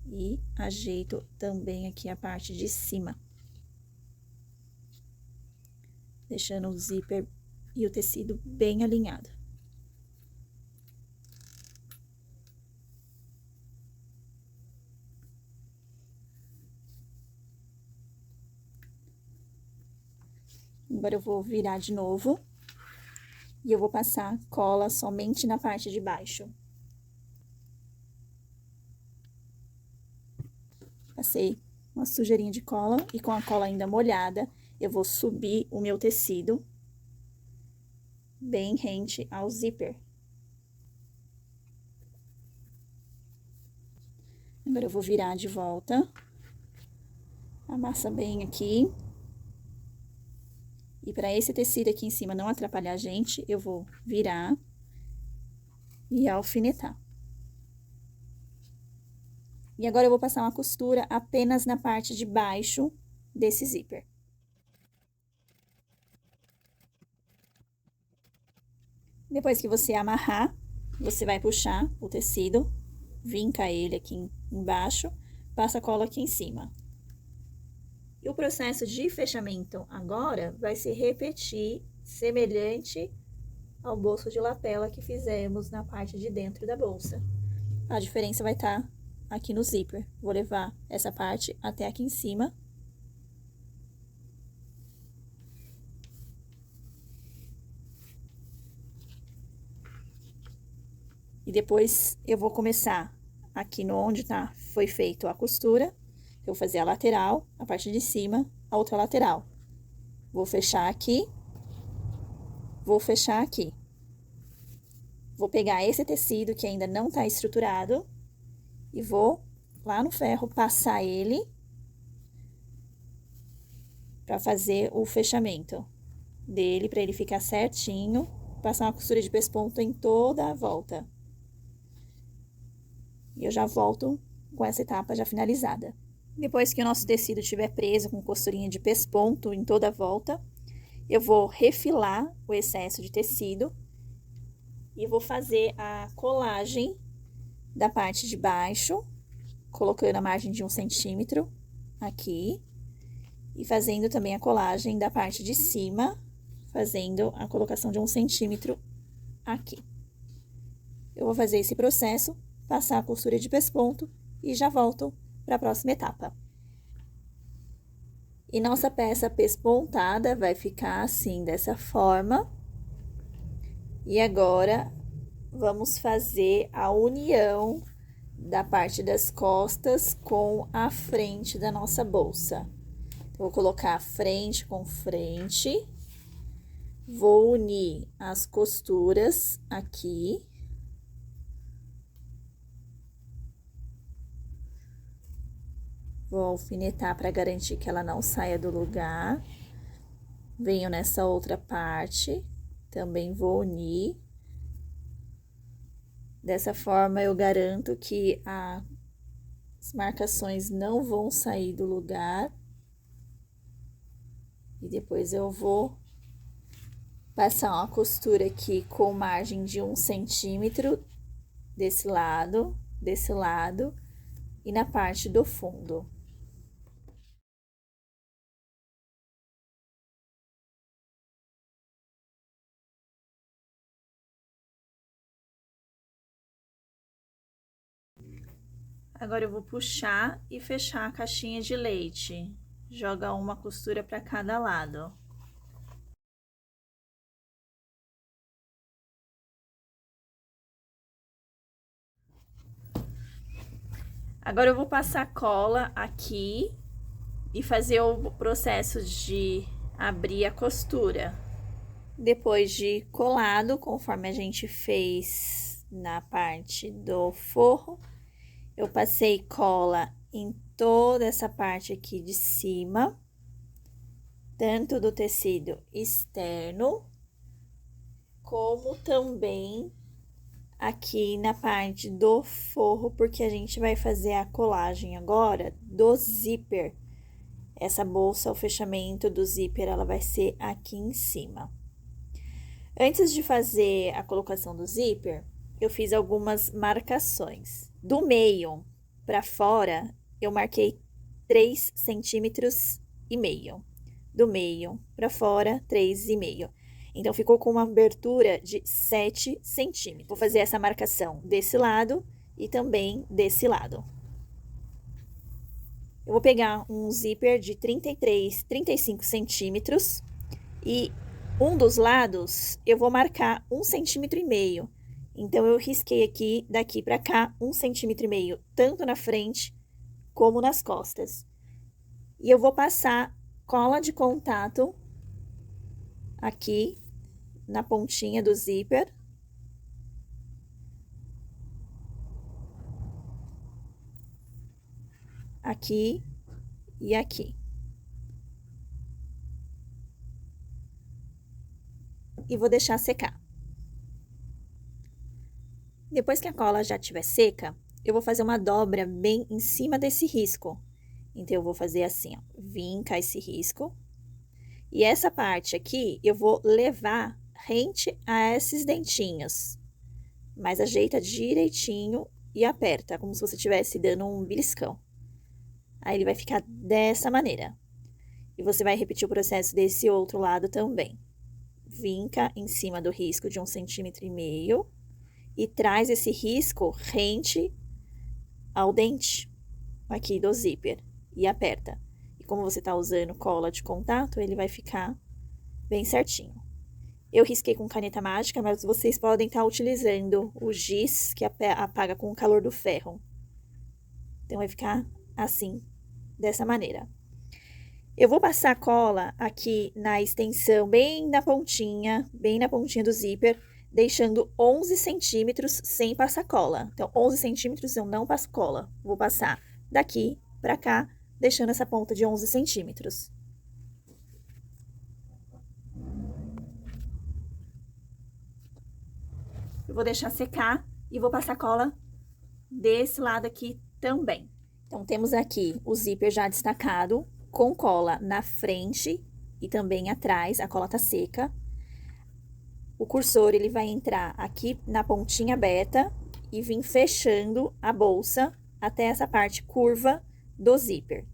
E ajeito também aqui a parte de cima. Deixando o zíper e o tecido bem alinhado. Agora, eu vou virar de novo. E eu vou passar cola somente na parte de baixo. Passei uma sujeirinha de cola e com a cola ainda molhada, eu vou subir o meu tecido bem rente ao zíper. Agora, eu vou virar de volta. Amassa bem aqui. E para esse tecido aqui em cima não atrapalhar a gente, eu vou virar e alfinetar. E agora, eu vou passar uma costura apenas na parte de baixo desse zíper. Depois que você amarrar, você vai puxar o tecido, vinca ele aqui embaixo, passa a cola aqui em cima. E o processo de fechamento agora vai se repetir semelhante ao bolso de lapela que fizemos na parte de dentro da bolsa. A diferença vai estar aqui no zíper. Vou levar essa parte até aqui em cima. E depois eu vou começar aqui no onde foi feito a costura. Eu vou fazer a lateral, a parte de cima, a outra lateral. Vou fechar aqui. Vou fechar aqui. Vou pegar esse tecido que ainda não tá estruturado e vou lá no ferro passar ele para fazer o fechamento dele, para ele ficar certinho. Passar uma costura de pesponto em toda a volta. E eu já volto com essa etapa já finalizada. Depois que o nosso tecido estiver preso com costurinha de pesponto em toda a volta, eu vou refilar o excesso de tecido e vou fazer a colagem da parte de baixo, colocando a margem de 1 centímetro aqui, e fazendo também a colagem da parte de cima, fazendo a colocação de 1 centímetro aqui. Eu vou fazer esse processo, passar a costura de pesponto e já volto para a próxima etapa. E nossa peça pespontada vai ficar assim, dessa forma. E agora, vamos fazer a união da parte das costas com a frente da nossa bolsa. Vou colocar frente com frente, vou unir as costuras aqui. Vou alfinetar para garantir que ela não saia do lugar. Venho nessa outra parte, também vou unir. Dessa forma, eu garanto que as marcações não vão sair do lugar. E depois eu vou passar uma costura aqui com margem de 1 centímetro desse lado e na parte do fundo. Agora eu vou puxar e fechar a caixinha de leite. Joga uma costura para cada lado. Agora eu vou passar cola aqui e fazer o processo de abrir a costura. Depois de colado, conforme a gente fez na parte do forro, eu passei cola em toda essa parte aqui de cima, tanto do tecido externo, como também aqui na parte do forro, porque a gente vai fazer a colagem agora do zíper. Essa bolsa, o fechamento do zíper, ela vai ser aqui em cima. Antes de fazer a colocação do zíper, eu fiz algumas marcações. Do meio para fora, eu marquei 3,5 centímetros. Do meio para fora, 3,5. Então, ficou com uma abertura de 7 centímetros. Vou fazer essa marcação desse lado e também desse lado. Eu vou pegar um zíper de 35 centímetros e um dos lados eu vou marcar 1,5 centímetro. Então, eu risquei aqui, daqui para cá, 1,5 centímetro, tanto na frente como nas costas. E eu vou passar cola de contato aqui na pontinha do zíper. Aqui e aqui. E vou deixar secar. Depois que a cola já estiver seca, eu vou fazer uma dobra bem em cima desse risco. Então, eu vou fazer assim, ó, vincar esse risco. E essa parte aqui, eu vou levar rente a esses dentinhos. Mas ajeita direitinho e aperta, como se você estivesse dando um beliscão. Aí, ele vai ficar dessa maneira. E você vai repetir o processo desse outro lado também. Vinca em cima do risco de 1,5 centímetro e traz esse risco rente ao dente aqui do zíper e aperta. E como você tá usando cola de contato, ele vai ficar bem certinho. Eu risquei com caneta mágica, mas vocês podem estar utilizando o giz que apaga com o calor do ferro. Então, vai ficar assim, dessa maneira. Eu vou passar cola aqui na extensão, bem na pontinha do zíper, deixando 11 centímetros sem passar cola. Então, 11 centímetros eu não passo cola. Vou passar daqui pra cá, deixando essa ponta de 11 centímetros. Eu vou deixar secar e vou passar cola desse lado aqui também. Então, temos aqui o zíper já destacado, com cola na frente e também atrás, a cola tá seca. O cursor, ele vai entrar aqui na pontinha aberta e vir fechando a bolsa até essa parte curva do zíper.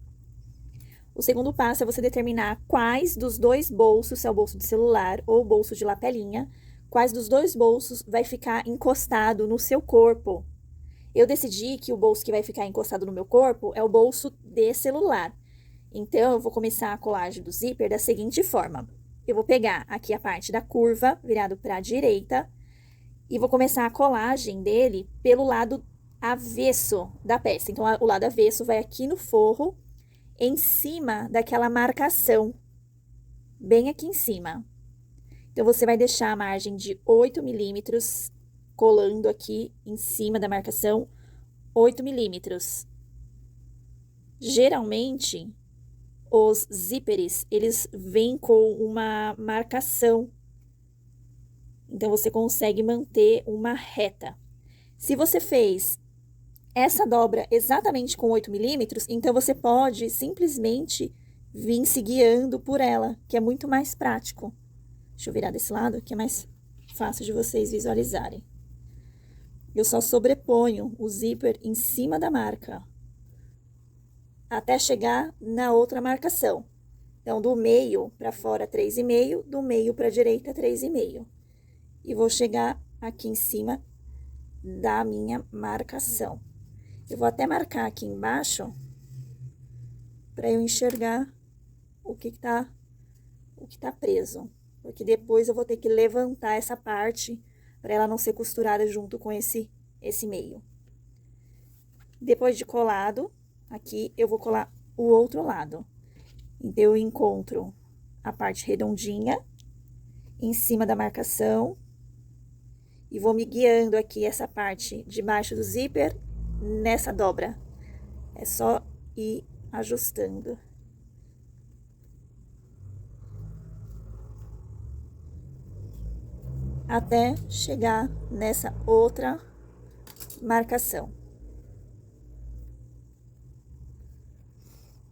O segundo passo é você determinar quais dos dois bolsos, se é o bolso de celular ou o bolso de lapelinha, quais dos dois bolsos vai ficar encostado no seu corpo. Eu decidi que o bolso que vai ficar encostado no meu corpo é o bolso de celular. Então, eu vou começar a colagem do zíper da seguinte forma. Eu vou pegar aqui a parte da curva, virado para a direita, e vou começar a colagem dele pelo lado avesso da peça. Então, o lado avesso vai aqui no forro, em cima daquela marcação, bem aqui em cima. Então, você vai deixar a margem de 8 milímetros colando aqui em cima da marcação, 8 milímetros. Geralmente, os zíperes, eles vêm com uma marcação. Então, você consegue manter uma reta. Se você fez essa dobra exatamente com 8 milímetros, então você pode simplesmente vir se guiando por ela, que é muito mais prático. Deixa eu virar desse lado, que é mais fácil de vocês visualizarem. Eu só sobreponho o zíper em cima da marca, até chegar na outra marcação. Então, do meio para fora, 3,5, do meio para a direita, 3,5. E vou chegar aqui em cima da minha marcação. Eu vou até marcar aqui embaixo para eu enxergar o que tá preso. Porque depois eu vou ter que levantar essa parte para ela não ser costurada junto com esse meio. Depois de colado, aqui eu vou colar o outro lado. Então, eu encontro a parte redondinha em cima da marcação e vou me guiando aqui essa parte de baixo do zíper nessa dobra. É só ir ajustando. Até chegar nessa outra marcação.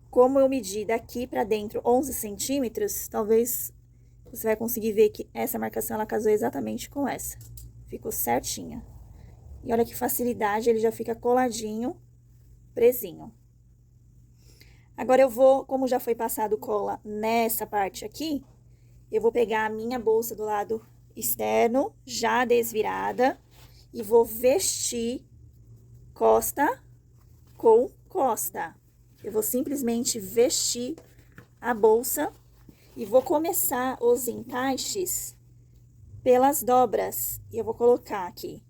Como eu medi daqui para dentro 11 centímetros, talvez você vai conseguir ver que essa marcação, ela casou exatamente com essa. Ficou certinha. E olha que facilidade, ele já fica coladinho, presinho. Agora, eu vou, como já foi passado cola nessa parte aqui, eu vou pegar a minha bolsa do lado externo, já desvirada, e vou vestir costa com costa. Eu vou simplesmente vestir a bolsa e vou começar os encaixes pelas dobras. E eu vou colocar aqui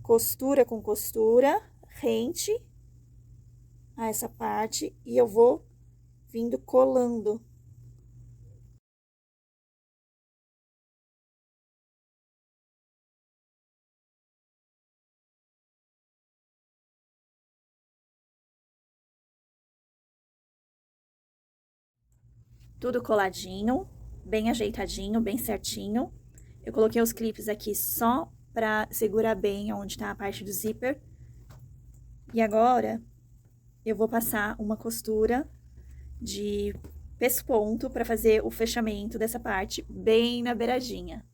costura com costura, rente a essa parte, e eu vou vindo colando. Tudo coladinho, bem ajeitadinho, bem certinho. Eu coloquei os clipes aqui só pra segurar bem onde tá a parte do zíper. E agora, eu vou passar uma costura de pesponto pra fazer o fechamento dessa parte bem na beiradinha.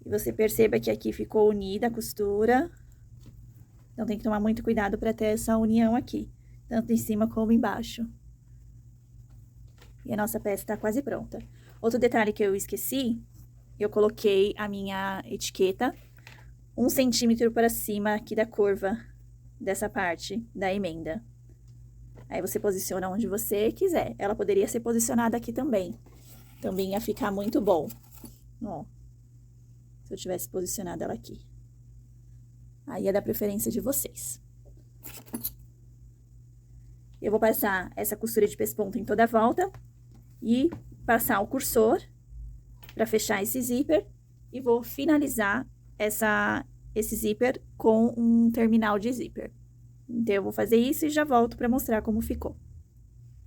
E você perceba que aqui ficou unida a costura. Então, tem que tomar muito cuidado pra ter essa união aqui, tanto em cima como embaixo. E a nossa peça tá quase pronta. Outro detalhe que eu esqueci, eu coloquei a minha etiqueta 1 centímetro para cima aqui da curva dessa parte da emenda. Aí você posiciona onde você quiser. Ela poderia ser posicionada aqui também. Também ia ficar muito bom. Ó, se eu tivesse posicionado ela aqui. Aí é da preferência de vocês. Eu vou passar essa costura de pesponto em toda a volta e passar o cursor para fechar esse zíper e vou finalizar esse zíper com um terminal de zíper. Então, eu vou fazer isso e já volto para mostrar como ficou.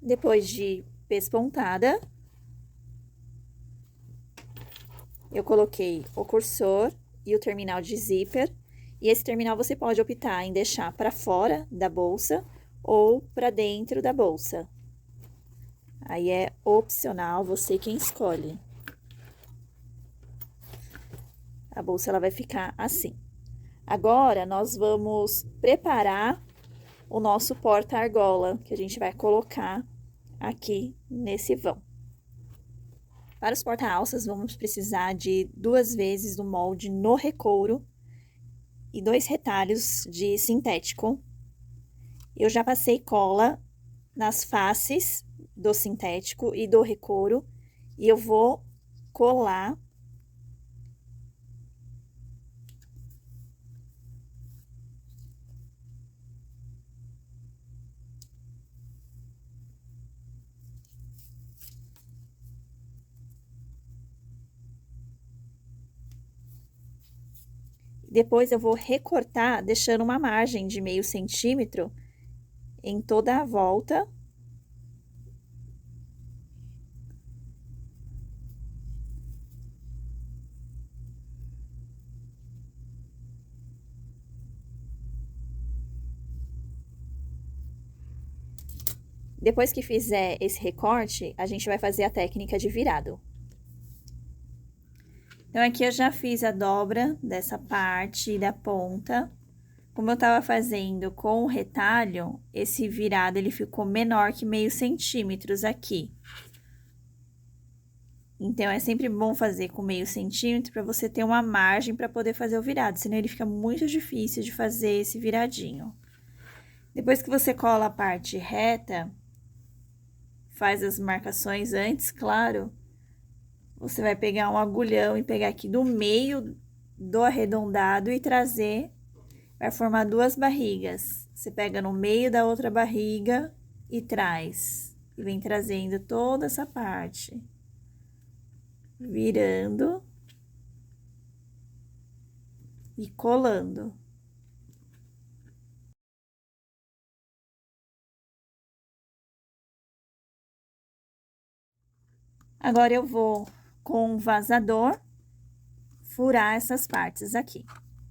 Depois de pespontada, eu coloquei o cursor e o terminal de zíper. E esse terminal você pode optar em deixar para fora da bolsa ou para dentro da bolsa. Aí é opcional, você quem escolhe. A bolsa ela vai ficar assim. Agora, nós vamos preparar o nosso porta-argola, que a gente vai colocar aqui nesse vão. Para os porta-alças, vamos precisar de 2 vezes do molde no recouro e 2 retalhos de sintético. Eu já passei cola nas faces do sintético e do recouro, e eu vou colar Depois eu vou recortar, deixando uma margem de meio centímetro em toda a volta. Depois que fizer esse recorte, a gente vai fazer a técnica de virado. Então, aqui eu já fiz a dobra dessa parte da ponta. Como eu tava fazendo com o retalho, esse virado ele ficou menor que meio centímetros aqui. Então, é sempre bom fazer com meio centímetro para você ter uma margem para poder fazer o virado, senão ele fica muito difícil de fazer esse viradinho. Depois que você cola a parte reta, faz as marcações antes, claro, você vai pegar um agulhão e pegar aqui do meio do arredondado e trazer, vai formar duas barrigas. Você pega no meio da outra barriga e traz, e vem trazendo toda essa parte, virando e colando. Agora eu vou, com um vazador, furar essas partes aqui.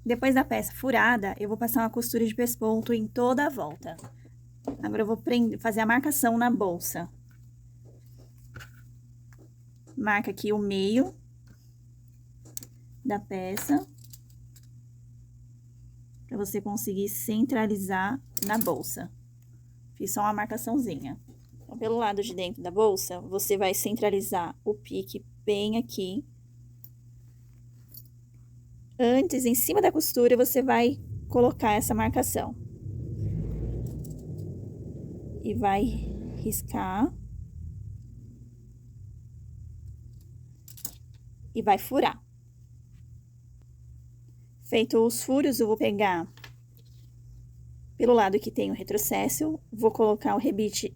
Depois da peça furada, eu vou passar uma costura de pesponto em toda a volta. Agora eu vou fazer a marcação na bolsa. Marca aqui o meio da peça, para você conseguir centralizar na bolsa. Fiz só uma marcaçãozinha. Então, pelo lado de dentro da bolsa, você vai centralizar o pique bem aqui. Antes, em cima da costura, você vai colocar essa marcação. E vai riscar. E vai furar. Feito os furos, eu vou pegar pelo lado que tem o retrocesso, vou colocar o rebite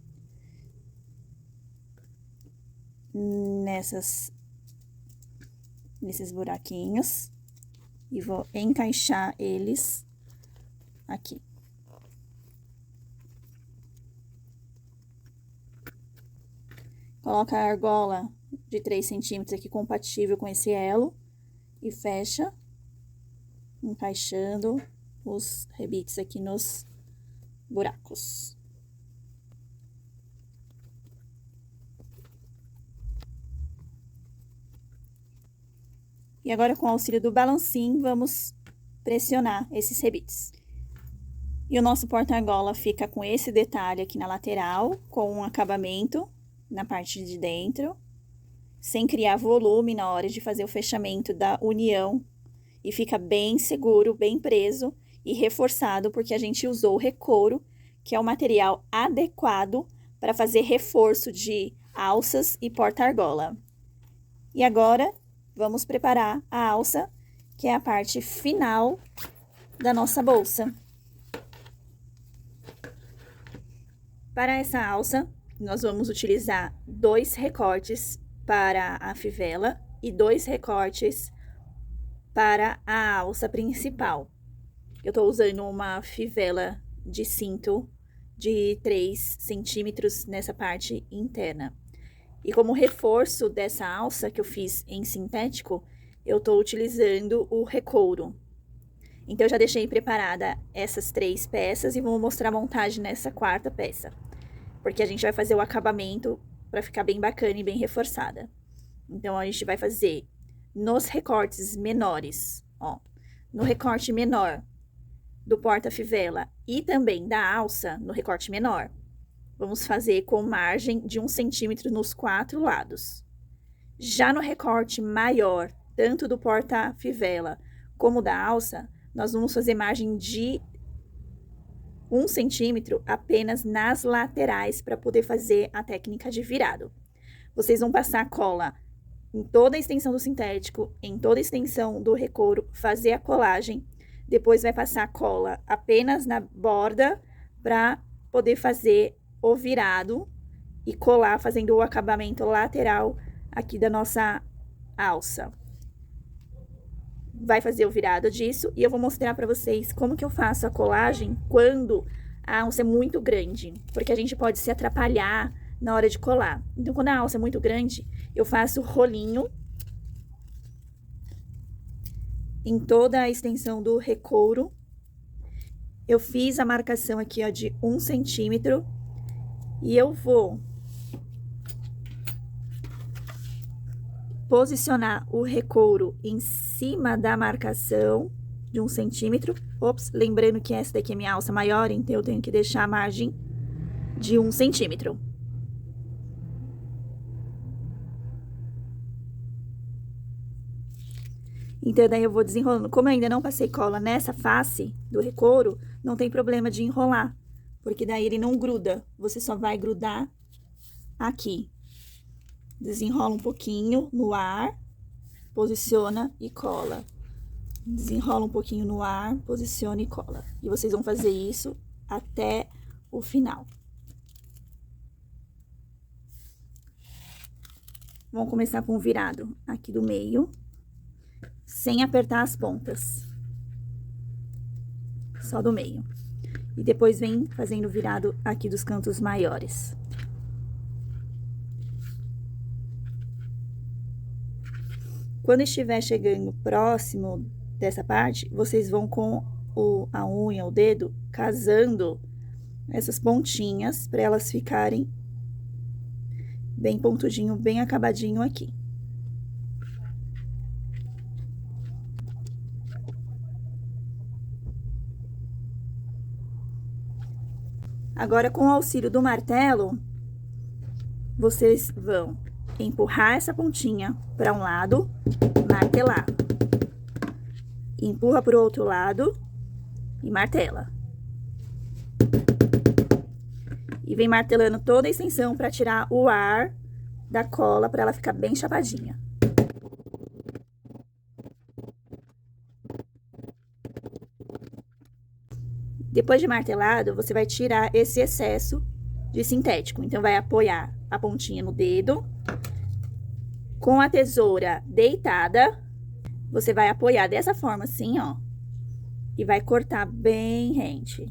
nesses buraquinhos e vou encaixar eles aqui. Coloca a argola de 3 centímetros aqui compatível com esse elo e fecha, encaixando os rebites aqui nos buracos. E agora, com o auxílio do balancim, vamos pressionar esses rebites. E o nosso porta-argola fica com esse detalhe aqui na lateral, com um acabamento na parte de dentro, sem criar volume na hora de fazer o fechamento da união. E fica bem seguro, bem preso e reforçado, porque a gente usou o recouro, que é o material adequado para fazer reforço de alças e porta-argola. E agora, vamos preparar a alça, que é a parte final da nossa bolsa. Para essa alça, nós vamos utilizar 2 recortes para a fivela e 2 recortes para a alça principal. Eu tô usando uma fivela de cinto de 3 centímetros nessa parte interna. E como reforço dessa alça que eu fiz em sintético, eu tô utilizando o recouro. Então, eu já deixei preparada essas 3 peças e vou mostrar a montagem nessa 4ª peça. Porque a gente vai fazer o acabamento para ficar bem bacana e bem reforçada. Então, a gente vai fazer nos recortes menores, ó. No recorte menor do porta-fivela e também da alça, no recorte menor, vamos fazer com margem de 1 centímetro nos 4 lados. Já no recorte maior, tanto do porta-fivela como da alça, nós vamos fazer margem de 1 centímetro apenas nas laterais para poder fazer a técnica de virado. Vocês vão passar cola em toda a extensão do sintético, em toda a extensão do recouro, fazer a colagem. Depois vai passar cola apenas na borda para poder fazer o virado e colar, fazendo o acabamento lateral aqui da nossa alça. vai fazer o virado disso e eu vou mostrar pra vocês como que eu faço a colagem quando a alça é muito grande, porque a gente pode se atrapalhar na hora de colar. Então, quando a alça é muito grande, eu faço rolinho em toda a extensão do recouro. Eu fiz a marcação aqui, ó, de 1 centímetro e eu vou posicionar o recouro em cima da marcação de 1 centímetro. Ops, lembrando que essa daqui é minha alça maior, então eu tenho que deixar a margem de 1 centímetro. Então, daí eu vou desenrolando. Como eu ainda não passei cola nessa face do recouro, não tem problema de enrolar, porque daí ele não gruda. Você só vai grudar aqui. Desenrola um pouquinho no ar, posiciona e cola. Desenrola um pouquinho no ar, posiciona e cola. E vocês vão fazer isso até o final. Vamos começar com o virado aqui do meio, sem apertar as pontas. Só do meio. E depois vem fazendo o virado aqui dos cantos maiores. Quando estiver chegando próximo dessa parte, vocês vão com a unha, o dedo, casando essas pontinhas para elas ficarem bem pontudinho, bem acabadinho aqui. Agora, com o auxílio do martelo, vocês vão empurrar essa pontinha para um lado, martelar. Empurra para o outro lado e martela. E vem martelando toda a extensão para tirar o ar da cola, para ela ficar bem chapadinha. Depois de martelado, você vai tirar esse excesso de sintético. Então, vai apoiar a pontinha no dedo. Com a tesoura deitada, você vai apoiar dessa forma, assim, ó. E vai cortar bem rente.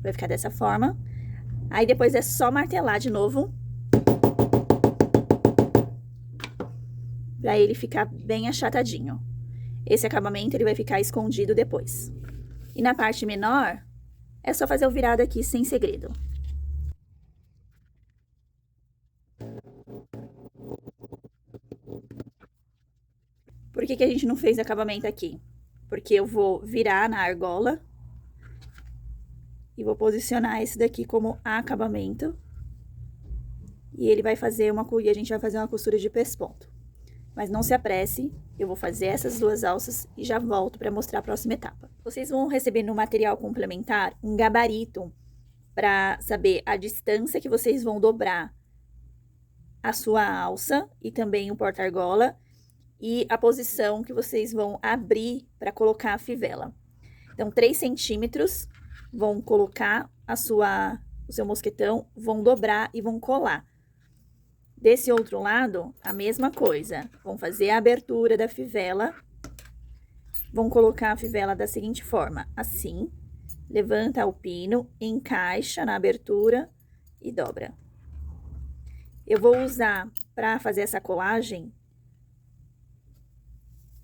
Vai ficar dessa forma. Aí, depois é só martelar de novo. Pra ele ficar bem achatadinho. Esse acabamento, ele vai ficar escondido depois. E na parte menor, é só fazer o virado aqui sem segredo. Por que que a gente não fez acabamento aqui? Porque eu vou virar na argola e vou posicionar esse daqui como acabamento. E ele vai fazer e a gente vai fazer uma costura de pesponto. Mas não se apresse, eu vou fazer essas duas alças e já volto para mostrar a próxima etapa. Vocês vão receber no material complementar um gabarito para saber a distância que vocês vão dobrar a sua alça e também o porta-argola e a posição que vocês vão abrir para colocar a fivela. Então, 3 centímetros vão colocar o seu mosquetão, vão dobrar e vão colar. Desse outro lado, a mesma coisa. Vão fazer a abertura da fivela. Vão colocar a fivela da seguinte forma, assim. Levanta o pino, encaixa na abertura e dobra. Eu vou usar, para fazer essa colagem,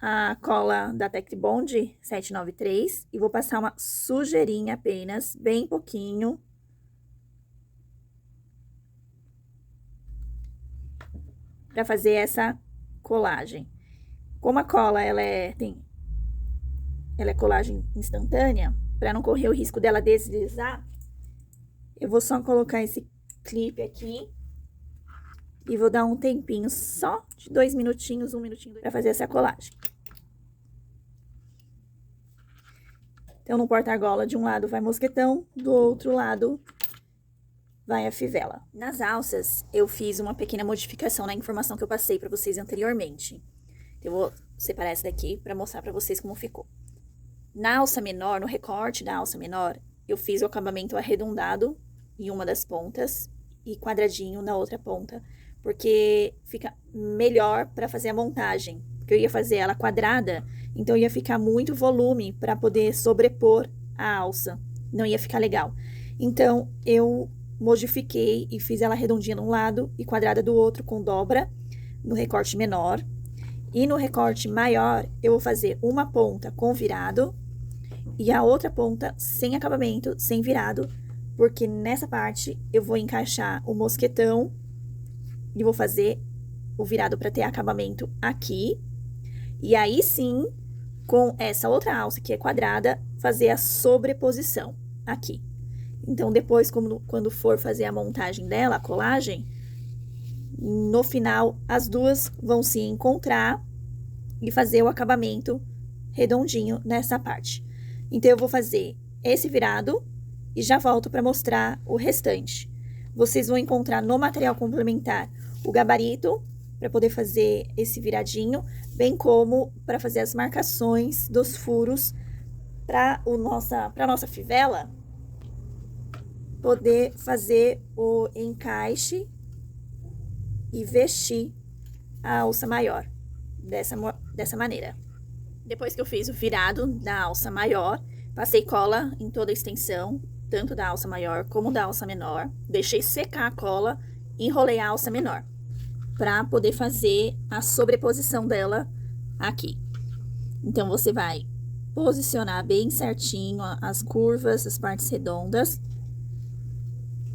a cola da Tect Bond 793 e vou passar uma sujeirinha apenas, bem pouquinho. Para fazer essa colagem. Como a cola, ela é colagem instantânea, para não correr o risco dela deslizar, eu vou só colocar esse clipe aqui e vou dar um tempinho só de 2 minutinhos, 1 minutinho, para fazer essa colagem. Então, no porta-argola, de um lado vai mosquetão, do outro lado vai a fivela. Nas alças, eu fiz uma pequena modificação na informação que eu passei para vocês anteriormente. Eu vou separar essa daqui para mostrar para vocês como ficou. Na alça menor, no recorte da alça menor, eu fiz o acabamento arredondado em uma das pontas e quadradinho na outra ponta, porque fica melhor para fazer a montagem. Porque eu ia fazer ela quadrada, então ia ficar muito volume para poder sobrepor a alça. Não ia ficar legal. Então, eu modifiquei e fiz ela redondinha de um lado e quadrada do outro com dobra no recorte menor. E no recorte maior, eu vou fazer uma ponta com virado e a outra ponta sem acabamento, sem virado, porque nessa parte eu vou encaixar o mosquetão e vou fazer o virado para ter acabamento aqui. E aí sim, com essa outra alça que é quadrada, fazer a sobreposição aqui. Então, depois, quando for fazer a montagem dela, a colagem, no final, as duas vão se encontrar e fazer o acabamento redondinho nessa parte. Então, eu vou fazer esse virado e já volto para mostrar o restante. Vocês vão encontrar no material complementar o gabarito para poder fazer esse viradinho, bem como para fazer as marcações dos furos para a nossa fivela poder fazer o encaixe e vestir a alça maior dessa maneira. Depois que eu fiz o virado da alça maior, passei cola em toda a extensão, tanto da alça maior como da alça menor. Deixei secar a cola e enrolei a alça menor, para poder fazer a sobreposição dela aqui. Então, você vai posicionar bem certinho as curvas, as partes redondas.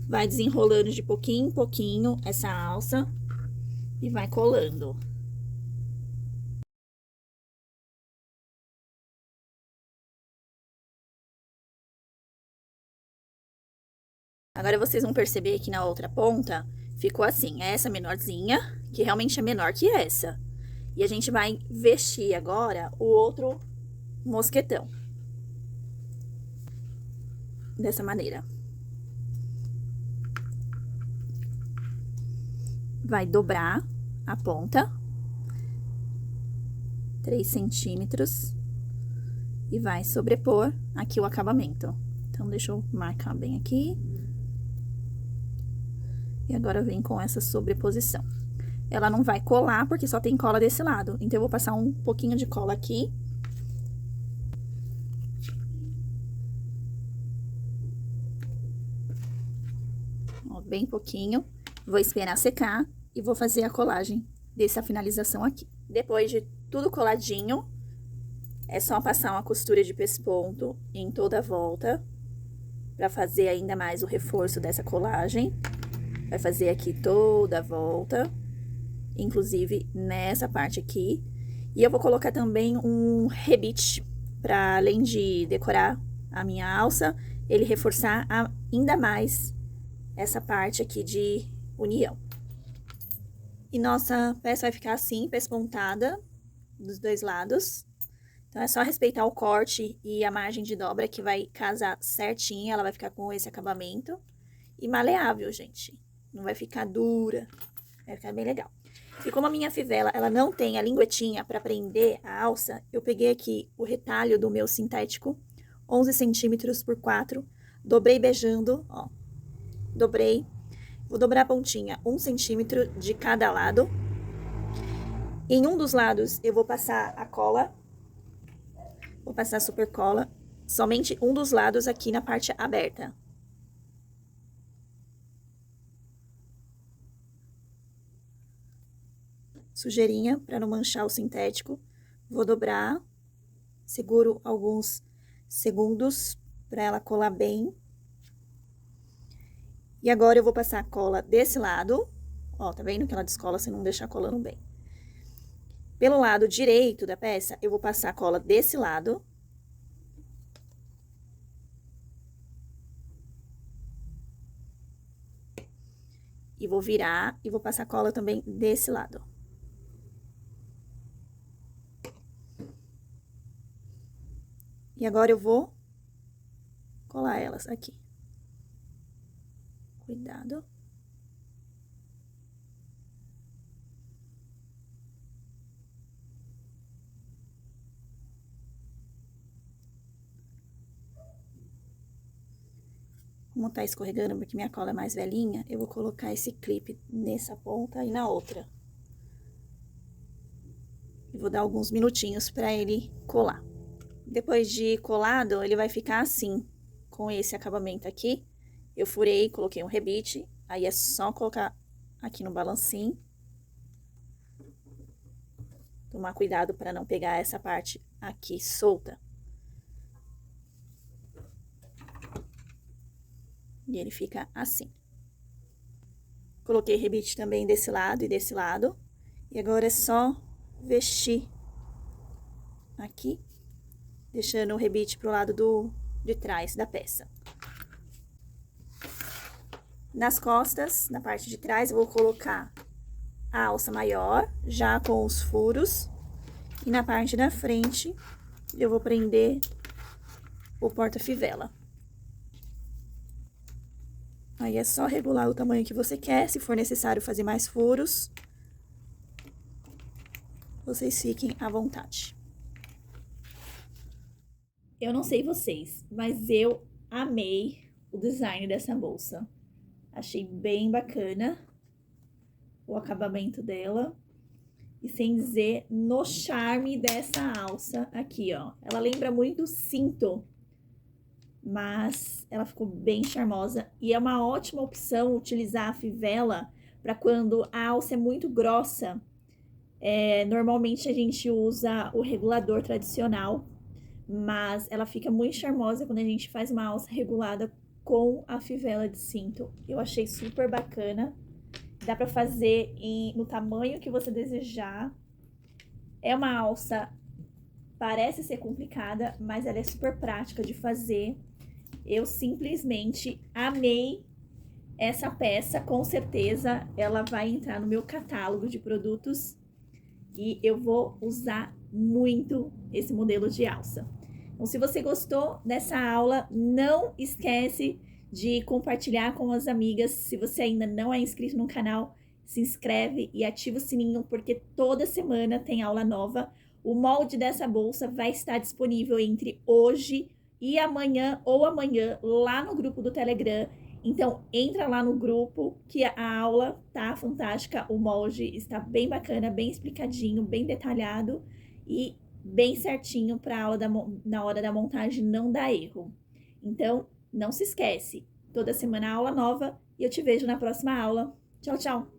Vai desenrolando de pouquinho em pouquinho essa alça e vai colando. Agora, vocês vão perceber que na outra ponta ficou assim, essa menorzinha, que realmente é menor que essa. E a gente vai vestir agora o outro mosquetão. Dessa maneira. Vai dobrar a ponta, 3 centímetros, e vai sobrepor aqui o acabamento. Então, deixa eu marcar bem aqui. E agora vem com essa sobreposição. Ela não vai colar, porque só tem cola desse lado. Então, eu vou passar um pouquinho de cola aqui. Ó, bem pouquinho. Vou esperar secar e vou fazer a colagem dessa finalização aqui. Depois de tudo coladinho, é só passar uma costura de pesponto em toda a volta, para fazer ainda mais o reforço dessa colagem. Vai fazer aqui toda a volta, inclusive nessa parte aqui. E eu vou colocar também um rebite, para além de decorar a minha alça, ele reforçar ainda mais essa parte aqui de união. E nossa peça vai ficar assim, pespontada, dos dois lados. Então, é só respeitar o corte e a margem de dobra que vai casar certinho, ela vai ficar com esse acabamento. E maleável, gente. Não vai ficar dura, vai ficar bem legal. E como a minha fivela, ela não tem a linguetinha para prender a alça, eu peguei aqui o retalho do meu sintético, 11 centímetros por 4, dobrei beijando, ó, dobrei. Vou dobrar a pontinha 1 centímetro de cada lado. Em um dos lados, eu vou passar a cola, vou passar a super cola, somente um dos lados aqui na parte aberta. Sujeirinha para não manchar o sintético. Vou dobrar, seguro alguns segundos para ela colar bem. E agora eu vou passar a cola desse lado. Ó, tá vendo que ela descola se não deixar colando bem. Pelo lado direito da peça, eu vou passar a cola desse lado. E vou virar e vou passar a cola também desse lado. E agora eu vou colar elas aqui. Cuidado. Como tá escorregando porque minha cola é mais velhinha, eu vou colocar esse clipe nessa ponta e na outra. E vou dar alguns minutinhos para ele colar. Depois de colado, ele vai ficar assim, com esse acabamento aqui. Eu furei, coloquei um rebite, aí é só colocar aqui no balancinho. Tomar cuidado para não pegar essa parte aqui solta. E ele fica assim. Coloquei rebite também desse lado e desse lado. E agora é só vestir aqui, deixando o rebite pro lado de trás da peça. Nas costas, na parte de trás, eu vou colocar a alça maior, já com os furos. E na parte da frente, eu vou prender o porta-fivela. Aí é só regular o tamanho que você quer. Se for necessário fazer mais furos, vocês fiquem à vontade. Eu não sei vocês, mas eu amei o design dessa bolsa. Achei bem bacana o acabamento dela. E sem dizer no charme dessa alça aqui, ó. Ela lembra muito o cinto, mas ela ficou bem charmosa. E é uma ótima opção utilizar a fivela para quando a alça é muito grossa. Normalmente a gente usa o regulador tradicional, mas ela fica muito charmosa quando a gente faz uma alça regulada com a fivela de cinto. Eu achei super bacana. Dá pra fazer no tamanho que você desejar. É uma alça, parece ser complicada, mas ela é super prática de fazer. Eu simplesmente amei essa peça, com certeza ela vai entrar no meu catálogo de produtos e eu vou usar muito esse modelo de alça. Então, se você gostou dessa aula, não esquece de compartilhar com as amigas. Se você ainda não é inscrito no canal, se inscreve e ativa o sininho, porque toda semana tem aula nova. O molde dessa bolsa vai estar disponível entre hoje e amanhã ou amanhã lá no grupo do Telegram. Então, entra lá no grupo que a aula tá fantástica. O molde está bem bacana, bem explicadinho, bem detalhado e bem certinho para a aula na hora da montagem não dar erro. Então, não se esquece, toda semana aula nova e eu te vejo na próxima aula. Tchau, tchau!